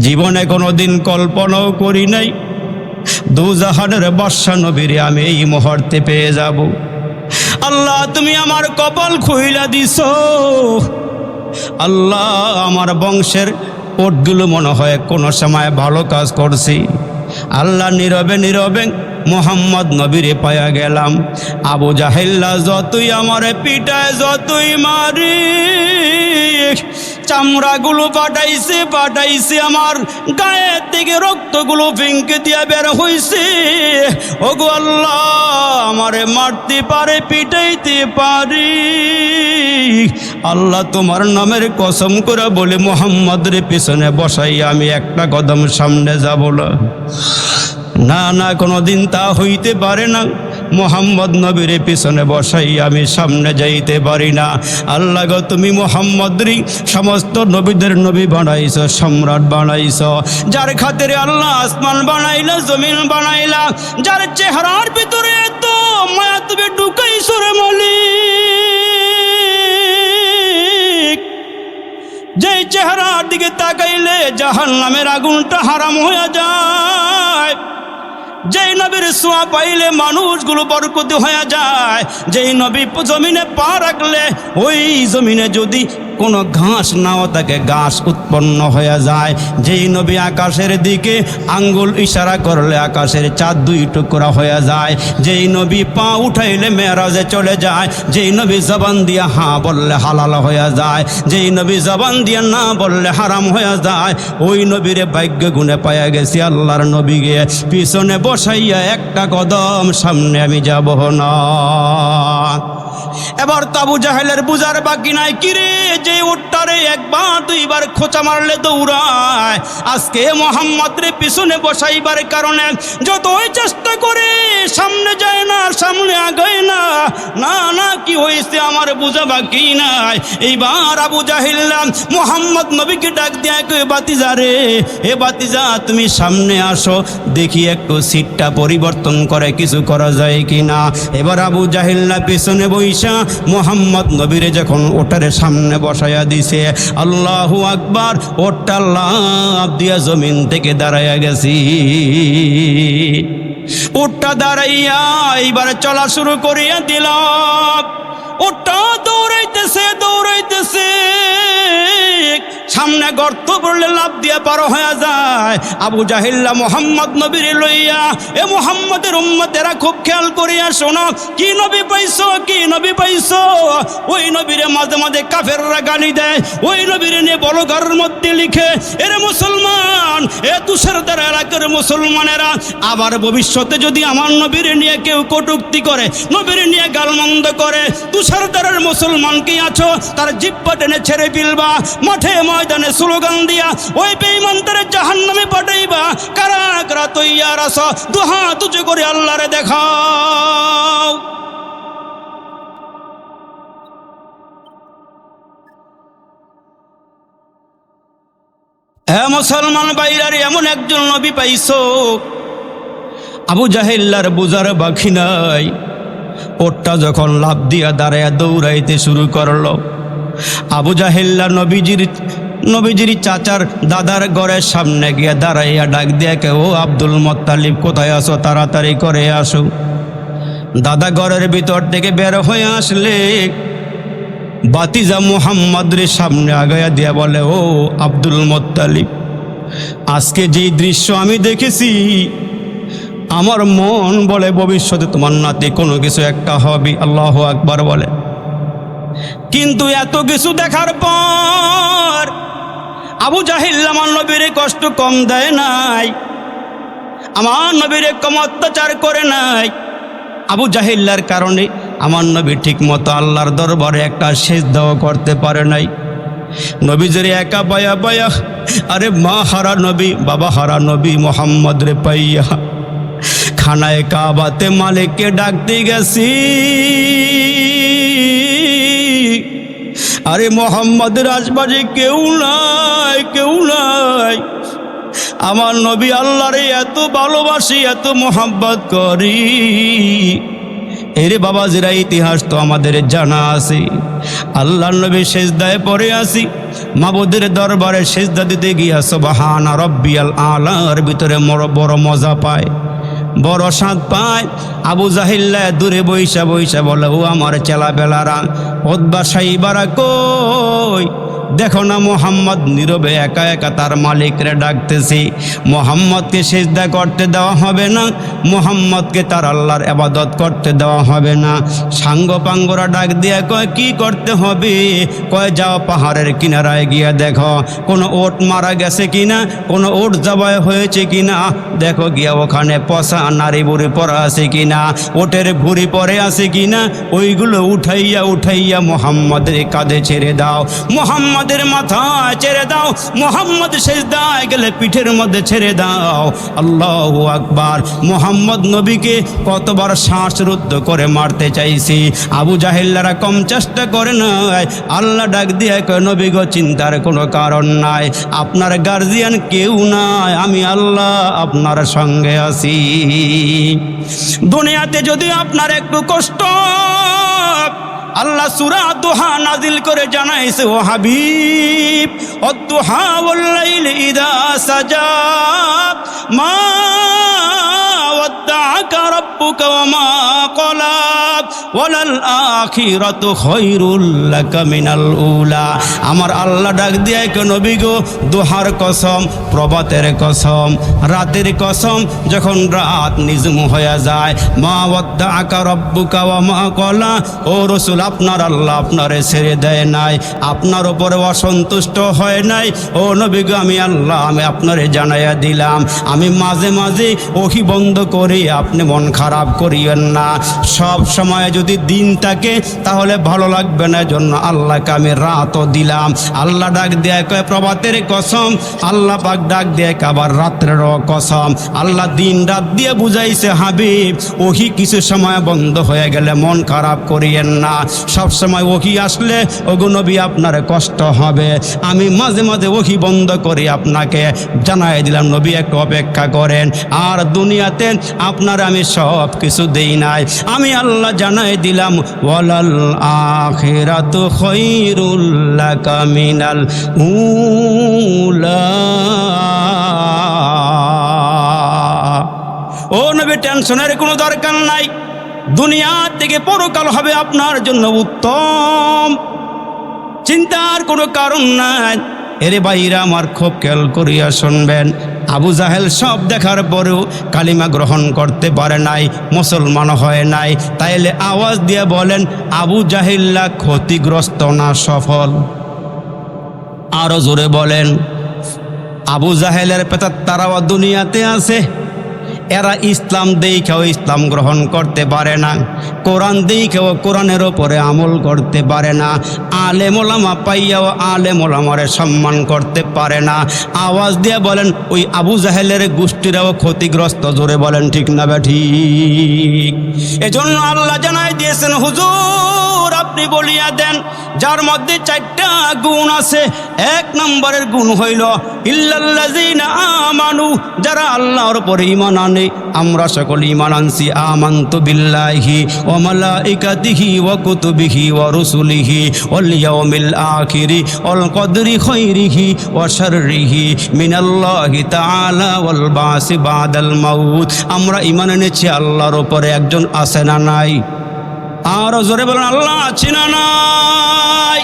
জীবনে কোনোদিন কল্পনাও করি নাই দুজাহানের বাদশা নবীরে আমি এই মুহূর্তে পেয়ে যাব। আল্লাহ তুমি আমার কপাল খুইলা দিছ। আল্লাহ আমার বংশের ওটগুলো মনে হয় কোনো সময় ভালো কাজ করছি। আল্লাহ নীরবে নীরবে মোহাম্মদ নবীরে পায়া গেলাম। আবু জাহেল্লা যতই আমারে পিটায়, যতই মারি, চামড়াগুলো পাঠাইছে, আমার গায়ের থেকে রক্তগুলো ফিঙ্কে দিয়া বের হইছে। ওগো আল্লাহ, আমারে মারতে পারে, পিটাইতে পারি। আল্লাহ তোমার নামের কসম করে বলে মোহাম্মদের পিছনে বসাই আমি একটা কদম সামনে যাব না, না কোনোদিন তা হইতে পারে না। মোহাম্মদ নবীর পিছনে বসাই আমি সামনে যাইতে পারি না। আল্লাহ গো, তুমি মোহাম্মদরই সমস্ত নবীদের নবী বানাইছ, সম্রাট বানাইছ, যার খাতিরে আল্লাহ আসমান বানাইলা, জমিন বানাইলা, যার চেহারার ভিতরে এত মায়া তুমি ঢুকাইছ রে মালিক, যেই চেহারার দিকে তাকাইলে জাহান্নামের আগুনটা হারাম হয়ে যায়, যেই নবীর ছোঁয়া পাইলে মানুষগুলো বরকত হয়ে যায়, যেই নবী জমিনে পা রাখলে ওই জমিনে যদি কোনো ঘাস নাও তাকে ঘাস উৎপন্ন হয়ে যায়। যেই নবী আকাশের দিকে আঙ্গুল ইশারা করলে আকাশের চাঁদ দুই টুকরা হয়ে যায়। যেই নবী পা উঠাইলে মেরাজে চলে যায়। যেই নবী জবান দিয়া হ্যাঁ বললে হালাল হয়ে যায়। যেই নবী জবান দিয়া না বললে হারাম হয়ে যায়। ওই নবীরে ভাগ্য গুণে পাইয়া গেছি আল্লাহর নবীকে পিছনে বসাইয়া একটা কদম সামনে আমি যাব না। এবার তো আবু জাহেলের বুঝার বাকি নাই, কিরে যে উটটারে একবার দুইবার খোঁচা মারলে দৌড়ায়, আজকে মোহাম্মদ রে পিছনে বসাইবার কারণে যতই চেষ্টা করে সামনে যায় না, সামনে আগায় না। না না কি হয়েছে আমার বুঝা বাকি নাই। এইবার আবু জাহেল মোহাম্মদ নবীকে ডাক দিয়া কই, বাতিজা রে, এ বাতিজা তুমি সামনে আসো, দেখি একটু সিটটা পরিবর্তন করে কিছু করা যায় কিনা। এবার আবু জাহেল পিছনে বইসা মোহাম্মদ নবীরে যখন ওটারে সামনে বসাইয়া দিছে, আল্লাহু আকবার, ওটা লাফ দিয়া জমিন থেকে দাঁড়াইয়া গেছি। ওটা দাঁড়াইয়া এইবার চলা শুরু করিয়া দিলাম। ওটা দৌড়াইতেছে দৌড়াইতেছে, সামনে গর্ত পড়লে লাফ দিয়া পার হয়ে যায়। আবু জাহিল্লা মোহাম্মদ নবীর লইয়া, এ মোহাম্মদের উম্মতেরা খুব খেয়াল করিয়া শোনো, কি নবী পাইছো, কি নবী পাইছো। ওই নবীরে মাঝে মাঝে কাফেররা গালি দেয়, ওই নবীরে নিয়ে বড় ঘরের মধ্যে লিখে, এরে মুসলমান, এ তুষারদার এলাকার মুসলমানেরা, আবার ভবিষ্যতে যদি আমার নবীরে নিয়ে কেউ কটূক্তি করে, নবীরে নিয়ে গালমন্দ করে, তুষারদারের মুসলমান কি আছো, তার জিহ্বা টেনে ছেড়ে ফেলবা, মাঠে ময়দানে স্লোগান দিয়া ওই বেঈমানদের জাহান্নামে পাঠাইবা। কারা কারা তৈয়ার আছো, দুহাত উঁচু করে আল্লাহরে দেখাও। হ্যাঁ মুসলমান বাইরারে, এমন একজন নবী পাইছো। আবু জাহেল্লার বুঝার বাকি নাই। ওটা যখন লাফ দিয়া দাঁড়ায়া দৌড়াইতে শুরু করলো, আবু জাহেল্লা নবীজির চাচার দাদার ঘরের সামনে গিয়ে দাঁড়াইয়া ডাক দিয়া কে, ও আব্দুল মুত্তালিব, কোথায় আসো, তাড়াতাড়ি করে আসো। দাদা ঘরের ভিতর থেকে বের হয়ে আসলে বাতিজা মুহাম্মদের সামনে আগায়া দিয়া বলে, ও আব্দুল মুত্তালিব, আজকে যেই দৃশ্য আমি দেখেছি, আমার মন বলে ভবিষ্যতে তোমার নাতি কোনো কিছু একটা হবে। আল্লাহু আকবার বলে। কিন্তু এত কিছু দেখার পর আবু জাহিল আমার নবীর কষ্ট কম দেয় নাই, আমার নবীর কম অত্যাচার করে নাই। আবু জাহিল্লার কারণে আমার নবী ঠিক মতো আল্লাহর দরবারে একটা সিজদাও করতে পারে নাই। নবীজির একা পায়া পায়া, আরে মা হারা নবী, বাবা হারা নবী মোহাম্মদ রে পাইয়া খানায় কাবাতে মালিককে ডাকতে গেছি। আরে মোহাম্মদের আশপাশে কেউ নাই, কেউ নাই। আমার নবী আল্লাহরে এত ভালোবাসি, এত মোহাব্বত করি। এরে বাবাজিরা, ইতিহাস তো আমাদের জানা আছে। আল্লাহর নবী সেজদায় পড়ে আসি, মাবুদের দরবারে সেজদা দিতে গিয়া সুবহানা রাব্বিয়াল আলার ভিতরে বড় মজা পায়, বড় স্বাদ পায়। আবু জাহিল্লা দূরে বইসা বইসা বলে, ও আমার চেলা বেলারা, ওদবা সাইবারা কই, দেখো না মোহাম্মদ নীরবে একা একা তার মালিকরে ডাকতেছি। মোহাম্মদকে সিজদা করতে দেওয়া হবে না, মোহাম্মদকে তার আল্লাহর ইবাদত করতে দেওয়া হবে না। সাঙ্গ পাঙ্গরা ডাক দিয়া কয়, কি করতে হবে? কয়, যাও পাহাড়ের কিনারায় গিয়া দেখো কোনো ওট মারা গেছে কিনা, কোনো ওট জবাই হয়েছে কিনা, দেখো গিয়া ওখানে পচা নারী বুড়ি পরা আছে কিনা, ওটের ভুড়ি পরে আছে কিনা, ওইগুলো উঠাইয়া উঠাইয়া মোহাম্মদের কাঁধে ছেড়ে দাও, মোহাম্মদের মাথায় ছেড়ে দাও, মোহাম্মদ সেজদায় গেলে পিঠের মধ্যে ছেড়ে দাও। আল্লাহু আকবার। মোহাম্মদ নবীকে কতবার শ্বাস রুদ্ধ করে মারতে চাইছি, আবু জাহেল্লারা কম চেষ্টা করে নাই। আল্লাহ ডাক দিয়ে কয়, নবী গো, চিন্তার কোনো কারণ নাই, আপনার গার্জিয়ান কেউ নাই, আমি আল্লাহ আপনার সঙ্গে আছি। দুনিয়াতে যদি আপনার একটু কষ্ট, আল্লাহ সূরা দুহা নাজিল করে জানাইছে, ও হাবিব, অদ্দুহা ওয়াল লাইলি ইযা সাজা মা ওয়াদ্দাআকা রাব্বুকা রব্বুকা ওয়া মা ক্বালা ওয়ালাল আখিরাতু খায়রুল লাকা মিনাল উলা। আমার আল্লাহ ডাক দিয়ে কে নবী গো, দোহার কসম, প্রভাতের কসম, রাতের কসম, যখন রাত নিজম হয়ে যায়, মা ওয়াদ্দাআকা রব্বুকা ওয়া মা ক্বালা, ও রাসূল আপনার আল্লাহ আপনারে ছেড়ে দেয় নাই, আপনার উপরে অসন্তুষ্ট হয় নাই। ও নবী গো, আমি আল্লাহ আমি আপনারে জানাইয়া দিলাম, আমি মাঝে মাঝে ওহি বন্ধ করি, আপনি মন খারাপ করিয়েন না। সব সময় যদি দিন থাকে তাহলে ভালো লাগবে না, জন্য আল্লাহকে আমি রাতও দিলাম। আল্লাহ ডাক দেয় কয় প্রভাতের কসম, আল্লাহ পাক ডাক দেয় আবার রাত্রেরও কসম। আল্লাহ দিন রাত দিয়ে বুঝাইছে হাবিব, ওহি কিছু সময় বন্ধ হয়ে গেলে মন খারাপ করিয়েন না, সব সময় ওহি আসলে ওগো নবী আপনার কষ্ট হবে। আমি মাঝে মাঝে ওহি বন্ধ করি, আপনাকে জানাই দিলাম নবী একটু অপেক্ষা করেন। আর দুনিয়াতে আপনার আমি সব কিছু দেই নাই, আমি আল্লাহ জানাই দিলাম ওয়ালাল আখিরাতু খায়রুল লাকা মিনাল উলা। ও নবী টেনশনের কোনো দরকার নাই, দুনিয়া থেকে পরকাল হবে আপনার জন্য উত্তম, চিন্তার কোনো কারণ নাই। এরে ভাইরা আমার খুব খেয়াল করিয়া শুনবেন, আবু জাহেল সব দেখার পরেও কালিমা গ্রহণ করতে পারে নাই, মুসলমান হয় নাই। তাইলে আওয়াজ দিয়ে বলেন আবু জাহিল্লা ক্ষতিগ্রস্ত না সফল? আরো জোরে বলেন। আবু জাহেলের পেতাত্তারাও দুনিয়াতে আছে, এরা ইসলাম দেখেও ইসলাম গ্রহণ করতে পারে না, কোরআন দেখেও কোরআনের ওপরে আমল করতে পারে না, আলেম ওলামা পাইয়াও আলেম ওলামারে সম্মান করতে পারে না। আওয়াজ দিয়ে বলেন ওই আবু জাহেলের গোষ্ঠীরাও ক্ষতিগ্রস্ত, জোরে বলেন ঠিক না ঠিক? এজন্য আল্লাহ জানাই দিয়েছেন হুজুর আপনি বলিয়া দেন, যার মধ্যে 4টা গুণ আছে। 1 নম্বরের গুণ হইল ইল্লাল্লাযিনা আমানু, যারা আল্লাহর উপরে ঈমান আনে। আমরা সকল ঈমান আনছি, আমানতু বিল্লাহি ওয়া মালাইকাতিহি ওয়া কুতুবিহি ওয়া রুসুলিহি ওয়াল ইয়াউমিল আখিরি ওয়াল কদরি খাইরিহি ওয়া শাররিহি মিনাল্লাহি তাআলা ওয়াল বাসি বাদাল মাউত। আমরা ঈমান এনেছি আল্লাহর উপরে একজন আছে না নাই? আর জোরে বলেন আল্লাহ আছে না নাই?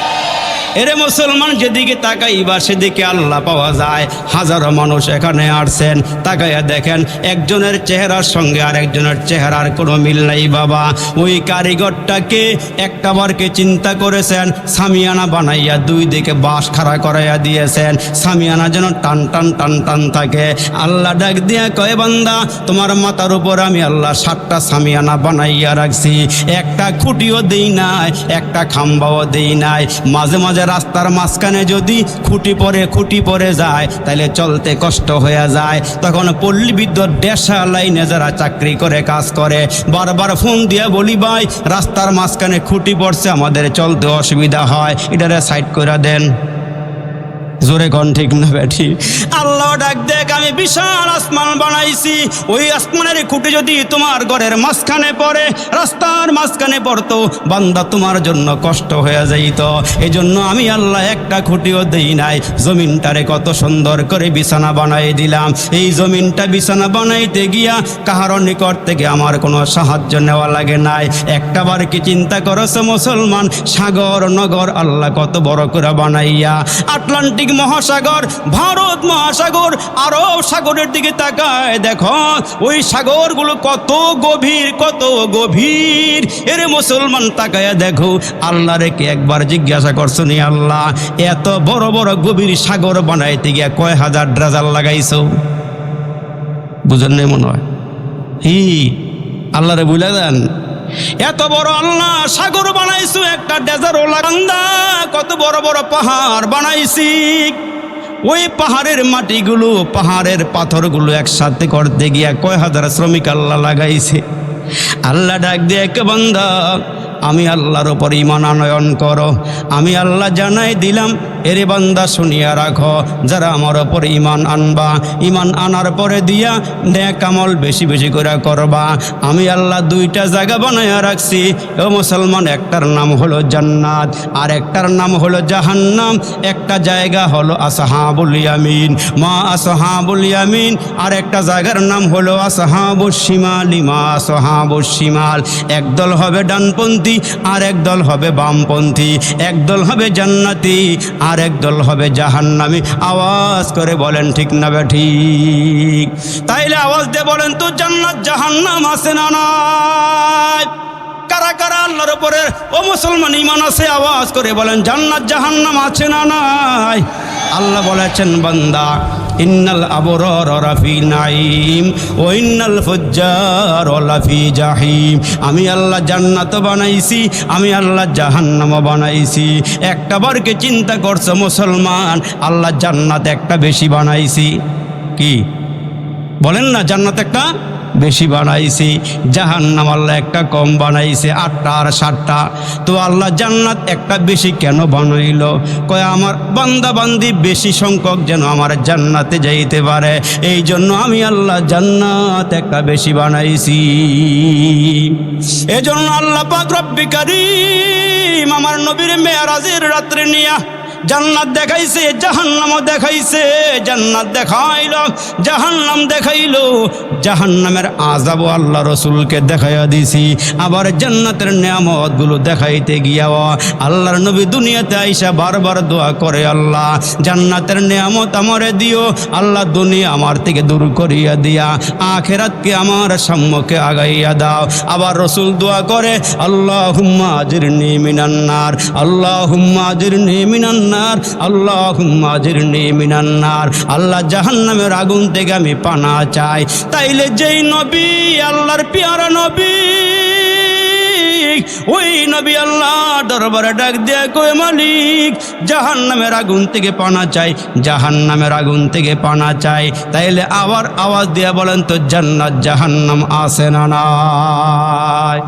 এরে মুসলমান, যেদিকে তাকাইবা সেদিকে আল্লাহ পাওয়া যায়। হাজারো মানুষ এখানে আসছেন, তাকাইয়া দেখেন একজনের চেহারার সঙ্গে আর একজনের চেহারার কোনো মিল নাই বাবা। ওই কারিগরটাকে একটাবারকে চিন্তা করেছেন, সামিয়ানা বানাইয়া 2 দিকে বাঁশ খাড়া করাইয়া দিয়েছেন, সামিয়ানা যেন টান টান টান টান থাকে। আল্লাহ ডাক দিয়া কয় বান্দা, তোমার মাথার উপর আমি আল্লাহ 7টা সামিয়ানা বানাইয়া রাখছি, একটা খুঁটিও দেই নাই, একটা খাম্বাও দেই নাই। মাঝে মাঝে রাস্তার মাঝখানে যদি খুঁটি পরে যায় তাহলে চলতে কষ্ট হয়ে যায়। তখন পল্লী বিদ্যুৎ ডেশা লাইনে যারা চাকরি করে কাজ করে বারবার ফোন দিয়ে বলি ভাই রাস্তার মাঝখানে খুঁটি পড়ছে, আমাদের চলতে অসুবিধা হয়, এটারে সাইড করে দেন। জোরে কোন ঠিক না বেঠি? আল্লাহ ডাক দেখ আমি বিশাল আসমান বানাইছি, ওই আসমানের খুঁটি যদি তোমার ঘরের মাঝখানে পড়ে, রাস্তার মাঝখানে পড়তো, বান্দা তোমার জন্য কষ্ট হয়ে যাইত। এই জন্য আমি আল্লাহ একটা খুঁটিও দেই নাই, জমিনটারে কত সুন্দর করে বিছানা বানাই দিলাম। এই জমিনটা বিছানা বানাইতে গিয়া কাহার নিকট থেকে আমার কোনো সাহায্য নেওয়া লাগে নাই। একটাবার কি চিন্তা করছে মুসলমান, সাগর নগর আল্লাহ কত বড় করে বানাইয়া, আটলান্টিক মহাসাগর, ভারত মহাসাগর, আরব সাগরের দিকে তাকায় দেখো ওই সাগরগুলো কত গভীর, কত গভীর। এরে মুসলমান তাকায় দেখো, আল্লাহ রেখে একবার জিজ্ঞাসা করছো নি আল্লাহ এত বড় বড় গভীর সাগর বানাইতে গিয়া কয় হাজার ড্রেজার লাগাইছো? বুঝেন নাই মনে হয়? আল্লাহরে বুঝলে দেন, এত বড় আল্লাহ সাগর বানাইছো, একটা ডেজারও লাগান্দা, কত বড় বড় পাহাড় বানাইছি। ওই পাহাড়ের মাটিগুলো, পাহাড়ের পাথরগুলো একসাথে করতে গিয়া কয় হাজার শ্রমিক আল্লাহ লাগাইছে। আল্লাহ ডাক দিয়ে কে বান্দা আমি আল্লাহর উপর ঈমান আনয়ন করো। আমি আল্লাহ জানাই দিলাম এরে বান্দা শুনিয়া রাখো, যারা আমার ওপর ঈমান আনবা, ঈমান আনার পরে দিয়া নেক আমল বেশি বেশি করে করবা, আমি আল্লাহ দুইটা জায়গা বানায়া রাখছি ও মুসলমান। একটার নাম হলো জান্নাত আর একটার নাম হলো জাহান্নাম। একটা জায়গা হলো আসহাবুল ইয়ামিন, মা আসহাবুল ইয়ামিন, আর একটা জায়গার নাম হলো আসহাবুশ শিমাল, মা আসহাবুশ শিমাল। একদল হবে ডানপন্থী আর একদল হবে বামপন্থী, একদল হবে জান্নাতি আর একদল হবে জাহান্নামী। আওয়াজ করে বলেন ঠিক না ঠিক? তাইলে আওয়াজ দিয়ে বলেন তো, জান্নাত জাহান্নাম আছে না নাই? কারা কারা আল্লাহর উপরে ও মুসলমান ঈমান আছে? আওয়াজ করে বলেন, জান্নাত জাহান্নাম আছে না নাই? আল্লাহ বলেছেন, বান্দা ইন্নাল আবরার লাফি নাঈম ও ইন্নাল ফুজ্জার লাফি জাহিম। আমি আল্লাহ জান্নাত বানাইছি, আমি আল্লাহ জাহান্নাম বানাইছি। একটা বারকে চিন্তা করছো মুসলমান, আল্লাহ জান্নাত একটা বেশি বানাইছি। কি বলেন না? জান্নাত একটা বেশি বানাইছি, জাহান্নাম আল্লাহ একটা কম বানাইছে, 8টা আর 7টা। তো আল্লাহ জান্নাত একটা বেশি কেন বানাইল? কয় আমার বান্দা বান্দি বেশি সংখ্যক যেন আমার জান্নাতে যাইতে পারে, এই জন্য আমি আল্লাহ জান্নাত একটা বেশি বানাইছি। এজন্য আল্লাহ পাক রব্বি কারীম আমার নবীর মেরাজের রাত্রে নিয়া জান্নাত দেখাইছে, জাহান্নামও দেখাইছে। জান্নাত দেখাইল, জাহান্নাম দেখাইল, জাহান্নামের আযাবও আল্লাহ রসুলকে দেখাইয়া দিছি। আবার জান্নাতের নিয়ামতগুলো দেখাইতে গিয়াও আল্লাহর নবী দুনিয়াতে আইসা বারবার দোয়া করে, আল্লাহ জান্নাতের নিয়ামত আমারে দিও, আল্লাহ দুনিয়া আমার থেকে দূর করিয়া দিয়া আখিরাতকে আমার সম্মুখে আগাইয়া দাও। আবার রসুল দোয়া করে, আল্লাহুম্মা আজিরনি মিনান নার, আল্লাহুম্মা আজিরনি মিনান নার, আল্লাহুম্মা আজিরনি মিনান নার। আল্লাহ জাহান্নামের আগুন থেকে আমি পানা চাই। তাইলে যেই নবী আল্লাহর পেয়ারা নবী, ওই নবী আল্লাহ দরবারে ডাক দিয়া কয়, মালিক জাহান্নামের আগুন থেকে পানা চাই, জাহান্নামের আগুন থেকে পানা চাই। তাইলে আবার আওয়াজ দিয়া বলেন তো, জান্নাত জাহান্নাম আছে না নাই?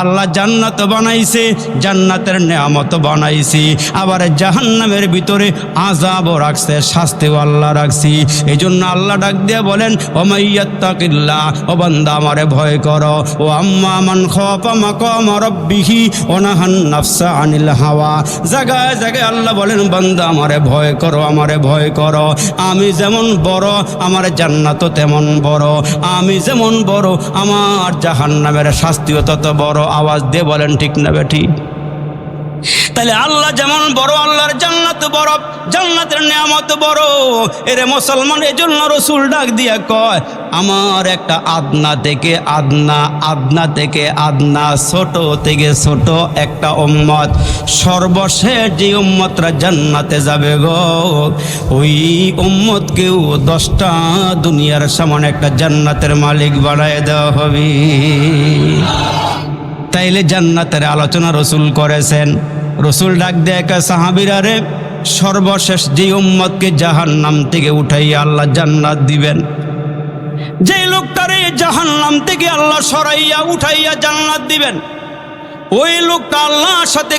আল্লাহ জান্নাত বানাইছে, জান্নাতের নিয়ামত বানাইছি, আবার জাহান্নামের ভিতরে আযাবও রাখছে, শাস্তিও আল্লাহ রাখছি। এই জন্য আল্লাহ ডাক দিয়া বলেন, ও মাইয়াত্তাকিল্লাহ, ও বান্দা আমারে ভয় করো। ও আম্মা মান খাফা মাকাম রাব্বিহি ওয়া নাহান নাফসা আনিল হাওয়া। জায়গায় জায়গায় আল্লাহ বলেন, বান্দা আমারে ভয় করো, আমারে ভয় করো। আমি যেমন বড় আমার জান্নাতও তেমন বড়, আমি যেমন বড় আমার জাহান্নামের শাস্তিও তত বড়। আওয়াজ দিয়ে বলেন ঠিক না বেঠিক? তাহলে আল্লাহ যেমন বড়, আল্লাহর জান্নাত বড়, জান্নাতের নিয়ামত বড়। এরে মুসলমান, এজন্য রসুল ডাক দিয়া কয়, আমার একটা আদনা থেকে আদনা, আদনা থেকে আদনা, ছোট থেকে ছোট একটা উম্মত, সর্বশেষ যে উম্মতরা জান্নাতে যাবে গো, ওই উম্মতকেও 10টা দুনিয়ার সামনে একটা জান্নাতের মালিক বানায় দেওয়া হবে। তাইলে জান্নাতের আলোচনা রসুল করেছেন। রসুল ডাক দেয় সাহাবীরা, রে সর্বশেষ যে উম্মতকে জাহান্নাম থেকে উঠাইয়া আল্লাহ জান্নাত দিবেন, যে লোকটারে জাহান্নাম থেকে আল্লাহ সরাইয়া উঠাইয়া জান্নাত দিবেন, ওই লোকটা আল্লাহর সাথে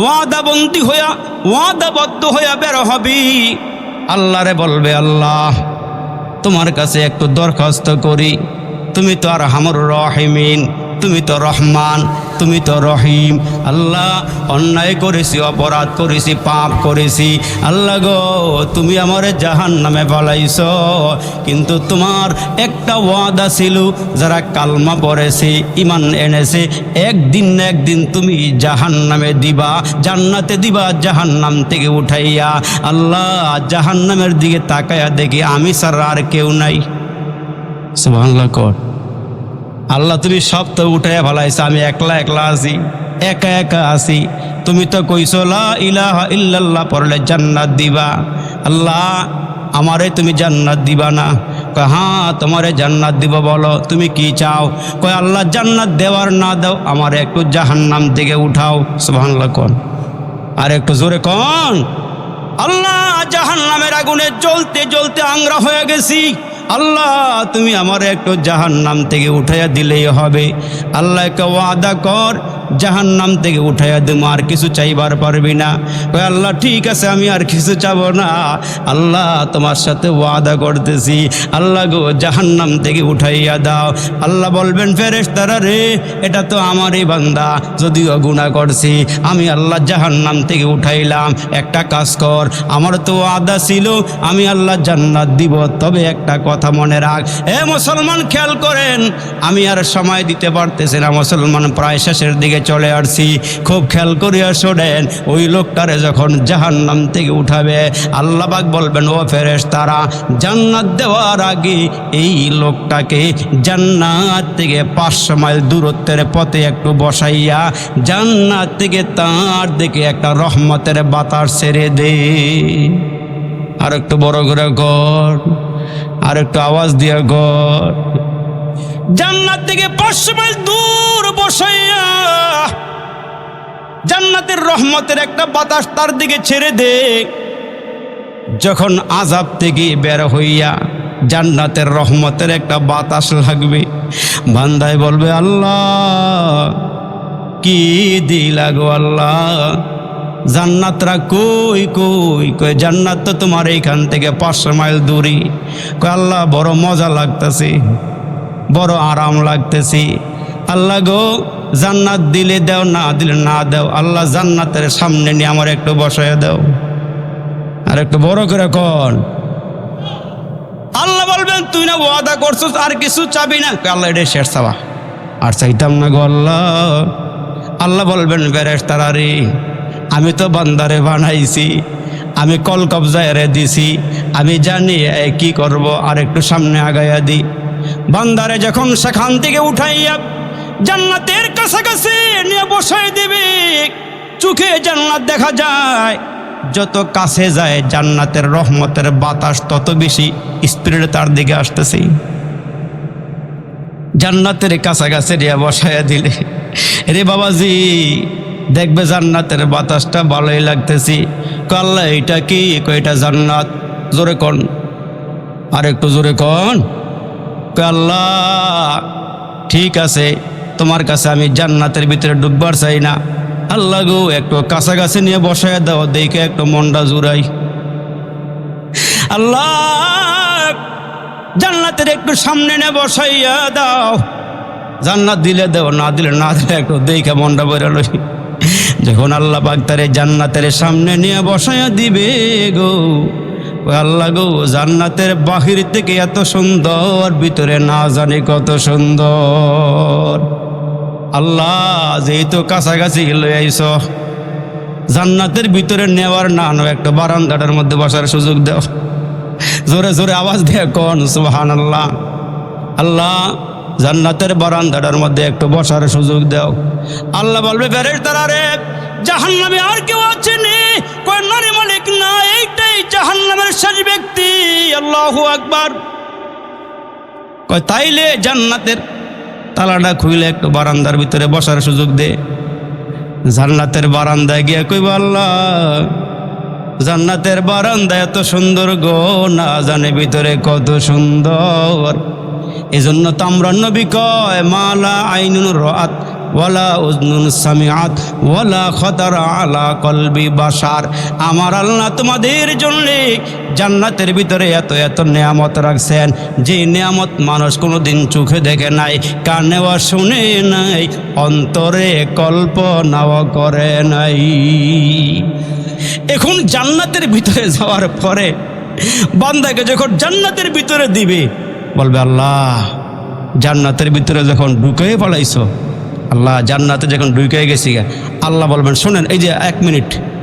ওয়াদাবন্দি হইয়া, ওয়াদাবদ্ধ হইয়া বের হবি। আল্লাহরে বলবে, আল্লাহ তোমার কাছে একটু দরখাস্ত করি, তুমি তো আরহামুর রাহিমিন, তুমি তো রহমান, তুমি তো রহিম। আল্লাহ অন্যায় করেছি, অপরাধ করেছি, পাপ করেছি, আল্লাহ গো তুমি আমারে জাহান্নামে ফেলাইছ, কিন্তু তোমার একটা ওয়াদা ছিল, যারা কালমা পড়েছে, ঈমান এনেছে, একদিন না একদিন তুমি জাহান্নামে দিবা, জান্নাতে দিবা, জাহান্নাম থেকে উঠাইয়া। আল্লাহ জাহান্নামের দিকে তাকায়া দেখি আমি ছাড়া আর কেউ নাই। সুবহানাল্লাহ কর। আল্লাহ তুমি সব তো উঠাইয়া ফেলাইছ, আমি একলা একলা আছি, একা একা আছি। তুমি তো কইছো লা ইলাহা ইল্লাল্লাহ পড়লে জান্নাত দিবা। আল্লাহ আমারে তুমি জান্নাত দিবা না? কয় হ্যাঁ তোমারে জান্নাত দিব, বলো তুমি কি চাও? কয় আল্লাহ জান্নাত দেওয়ার না দাও, আমারে একটু জাহান্নাম থেকে উঠাও। সুবহানাল্লাহ কোন, আর একটু জোরে কোন। আল্লাহ জাহান্নামের আগুনে জ্বলতে জ্বলতে আংরা হয়ে গেছি, আল্লাহ তুমি আমার একটু জাহান্নাম থেকে উঠাইয়া দিলেই হবে। আল্লাহকে ওয়াদা কর, জাহান্নাম থেকে উঠাইয়া দেবো, আর কিছু চাইবার পারবি না। কয় আল্লাহ ঠিক আছে, আমি আর কিছু চাবো না, আল্লাহ তোমার সাথে ওয়াদা করতেছি, আল্লাহ গো জাহান্নাম থেকে উঠাইয়া দাও। আল্লাহ বলবেন ফেরেশতারা রে, এটা তো আমারই বান্দা, যদিও গুনাহ করছি, আমি আল্লাহ জাহান্নাম থেকে উঠাইলাম, একটা কাজ কর, আমার তো ওয়াদা ছিল আমি আল্লাহ জান্নাত দিব, তবে একটা কথা মনে রাখ। এ মুসলমান খেয়াল করেন, আমি আর সময় দিতে পারতেছি না, মুসলমান প্রায় শেষের দিকে চলে আসছি, খুব খেয়াল করিয়া শোনেন। ওই লোকটারে যখন জাহান্নাম থেকে উঠাবে, আল্লাহ পাক বলবেন ও ফেরেশতারা, জান্নাত দেওয়ার আগে এই লোকটাকে জান্নাত থেকে 500 মাইল দূরত্বের পথে একটু বসাইয়া জান্নাত থেকে তার দিকে একটা রহমতের বাতাস ছেড়ে দে। আর একটু বড় করে কর, আর একটু আওয়াজ দিয়ে কর। জান্নাত থেকে 500 মাইল দূর বসাইয়া জান্নাতের রহমতের একটা বাতাস তার দিকে ছেড়ে দে। যখন আযাব থেকে বের হইয়া জান্নাতের রহমতের একটা বাতাস লাগবে, বান্দায় বলবে আল্লাহ কি দিলা গো আল্লাহ, জান্নাতরা কই কই? কয় জান্নাত তো তোমার এইখান থেকে 500 মাইল দূরে। কয় আল্লাহ বড় মজা লাগতেছে, বড় আরাম লাগতেছে, আল্লাহ গো জান্নাত দিলে দাও, না দিলে না দাও, আল্লাহ জান্নাতের সামনে নিয়ে আমার একটু বসায় দাও। আর একটু বড় করে কর। আল্লাহ বলবেন তুই না ওয়াদা করছিস আর কিছু চাবি না? আল্লাহ এটা শেষ চাওয়া, আর চাইতাম না গো আল্লাহ। আল্লাহ বলবেন ফেরেশতারা রে, আমি তো বান্দারে বানাইছি, আমি কল কবজায় রে দিছি, আমি জানি কি করব, আর একটু সামনে আগাইয়া দি। বান্দারে যখন সেখান থেকে উঠাইয়া জান্নাতের কাছাকাছি নিয়ে বসাই দিবে, চোখে জান্নাত দেখা যায়, যত কাছে যায় জান্নাতের রহমতের বাতাস তত বেশি স্পিরিটে তার দিকে আসতেছে। জান্নাতের কাছাকাছি নিয়ে বসাইয়া দিলে রে বাবাজি দেখবে জান্নাতের বাতাসটা ভালোই লাগতেছি। আল্লাহ এটা কি? এটা জান্নাত। জোরে কন, আর একটু জোরে কন। আল্লাহ ঠিক আছে, তোমার কাছে আমি জান্নাতের ভিতরে ডুববার চাই না, আল্লাহ গো একটু কাছাকাছি নিয়ে বসায় দাও, দেখে একটু মনটা জুড়াই। আল্লাহ জান্নাতের একটু সামনে নিয়ে বসাইয়া দাও, জান্নাত দিলে দাও, না দিলে না দিলে একটু দেখে মনটা বেরোলই। যখন আল্লাহ পাক তারে জান্নাতের সামনে নিয়ে বসাইয়া দিবে গো, আল্লাহ গো জান্নাতের বাহির থেকে এত সুন্দর, ভিতরে না জানি কত সুন্দর। আল্লাহ যেহেতু কাছাকাছি লয়ে আইছ, জান্নাতের ভিতরে নেওয়ার না একটা বারান্দাটার মধ্যে বসার সুযোগ দাও। জোরে জোরে আওয়াজ দিয়ে কোন সুবহানাল্লাহ। আল্লাহ জান্নাতের বারান্দাটার মধ্যে একটু বসার সুযোগ দাও। আল্লাহ বলবে ফেরেশতারা রে, জাহান্নামে আর কেউ আছে নি? কয় না রে মালিক, না, এইটাই জাহান্নামের শেষ ব্যক্তি। আল্লাহু আকবার। কয় তাইলে জান্নাতের তালাটা খুইলে একটু বারান্দার ভিতরে বসার সুযোগ দে। জান্নাতের বারান্দায় গিয়ে কইব আল্লাহ জান্নাতের বারান্দা এত সুন্দর গো, না জানে ভিতরে কত সুন্দর। এজন্য তো আমরা নবী কয় মালা আইনুন রাআত ওয়ালা উযনুন সামিআত ওয়ালা খাতারা আলা কলবি বাশার। আমার আল্লাহ তোমাদের জন্য জান্নাতের ভিতরে এত এত নিয়ামত রাখছেন, যে নিয়ামত মানুষ কোনোদিন চোখে দেখে নাই, কানেও শুনে নাই, অন্তরে কল্পনাও করে নাই। এখন জান্নাতের ভিতরে যাওয়ার পরে বান্দাকে যখন জান্নাতের ভিতরে দিবে, বলবে আল্লাহ জান্নাতের ভিতরে যখন ঢুকে পড়াইছো, আল্লাহ জান্নাতে যখন ঢুকে গেছি, আল্লাহ বলবেন শোনেন এই যে 1 মিনিট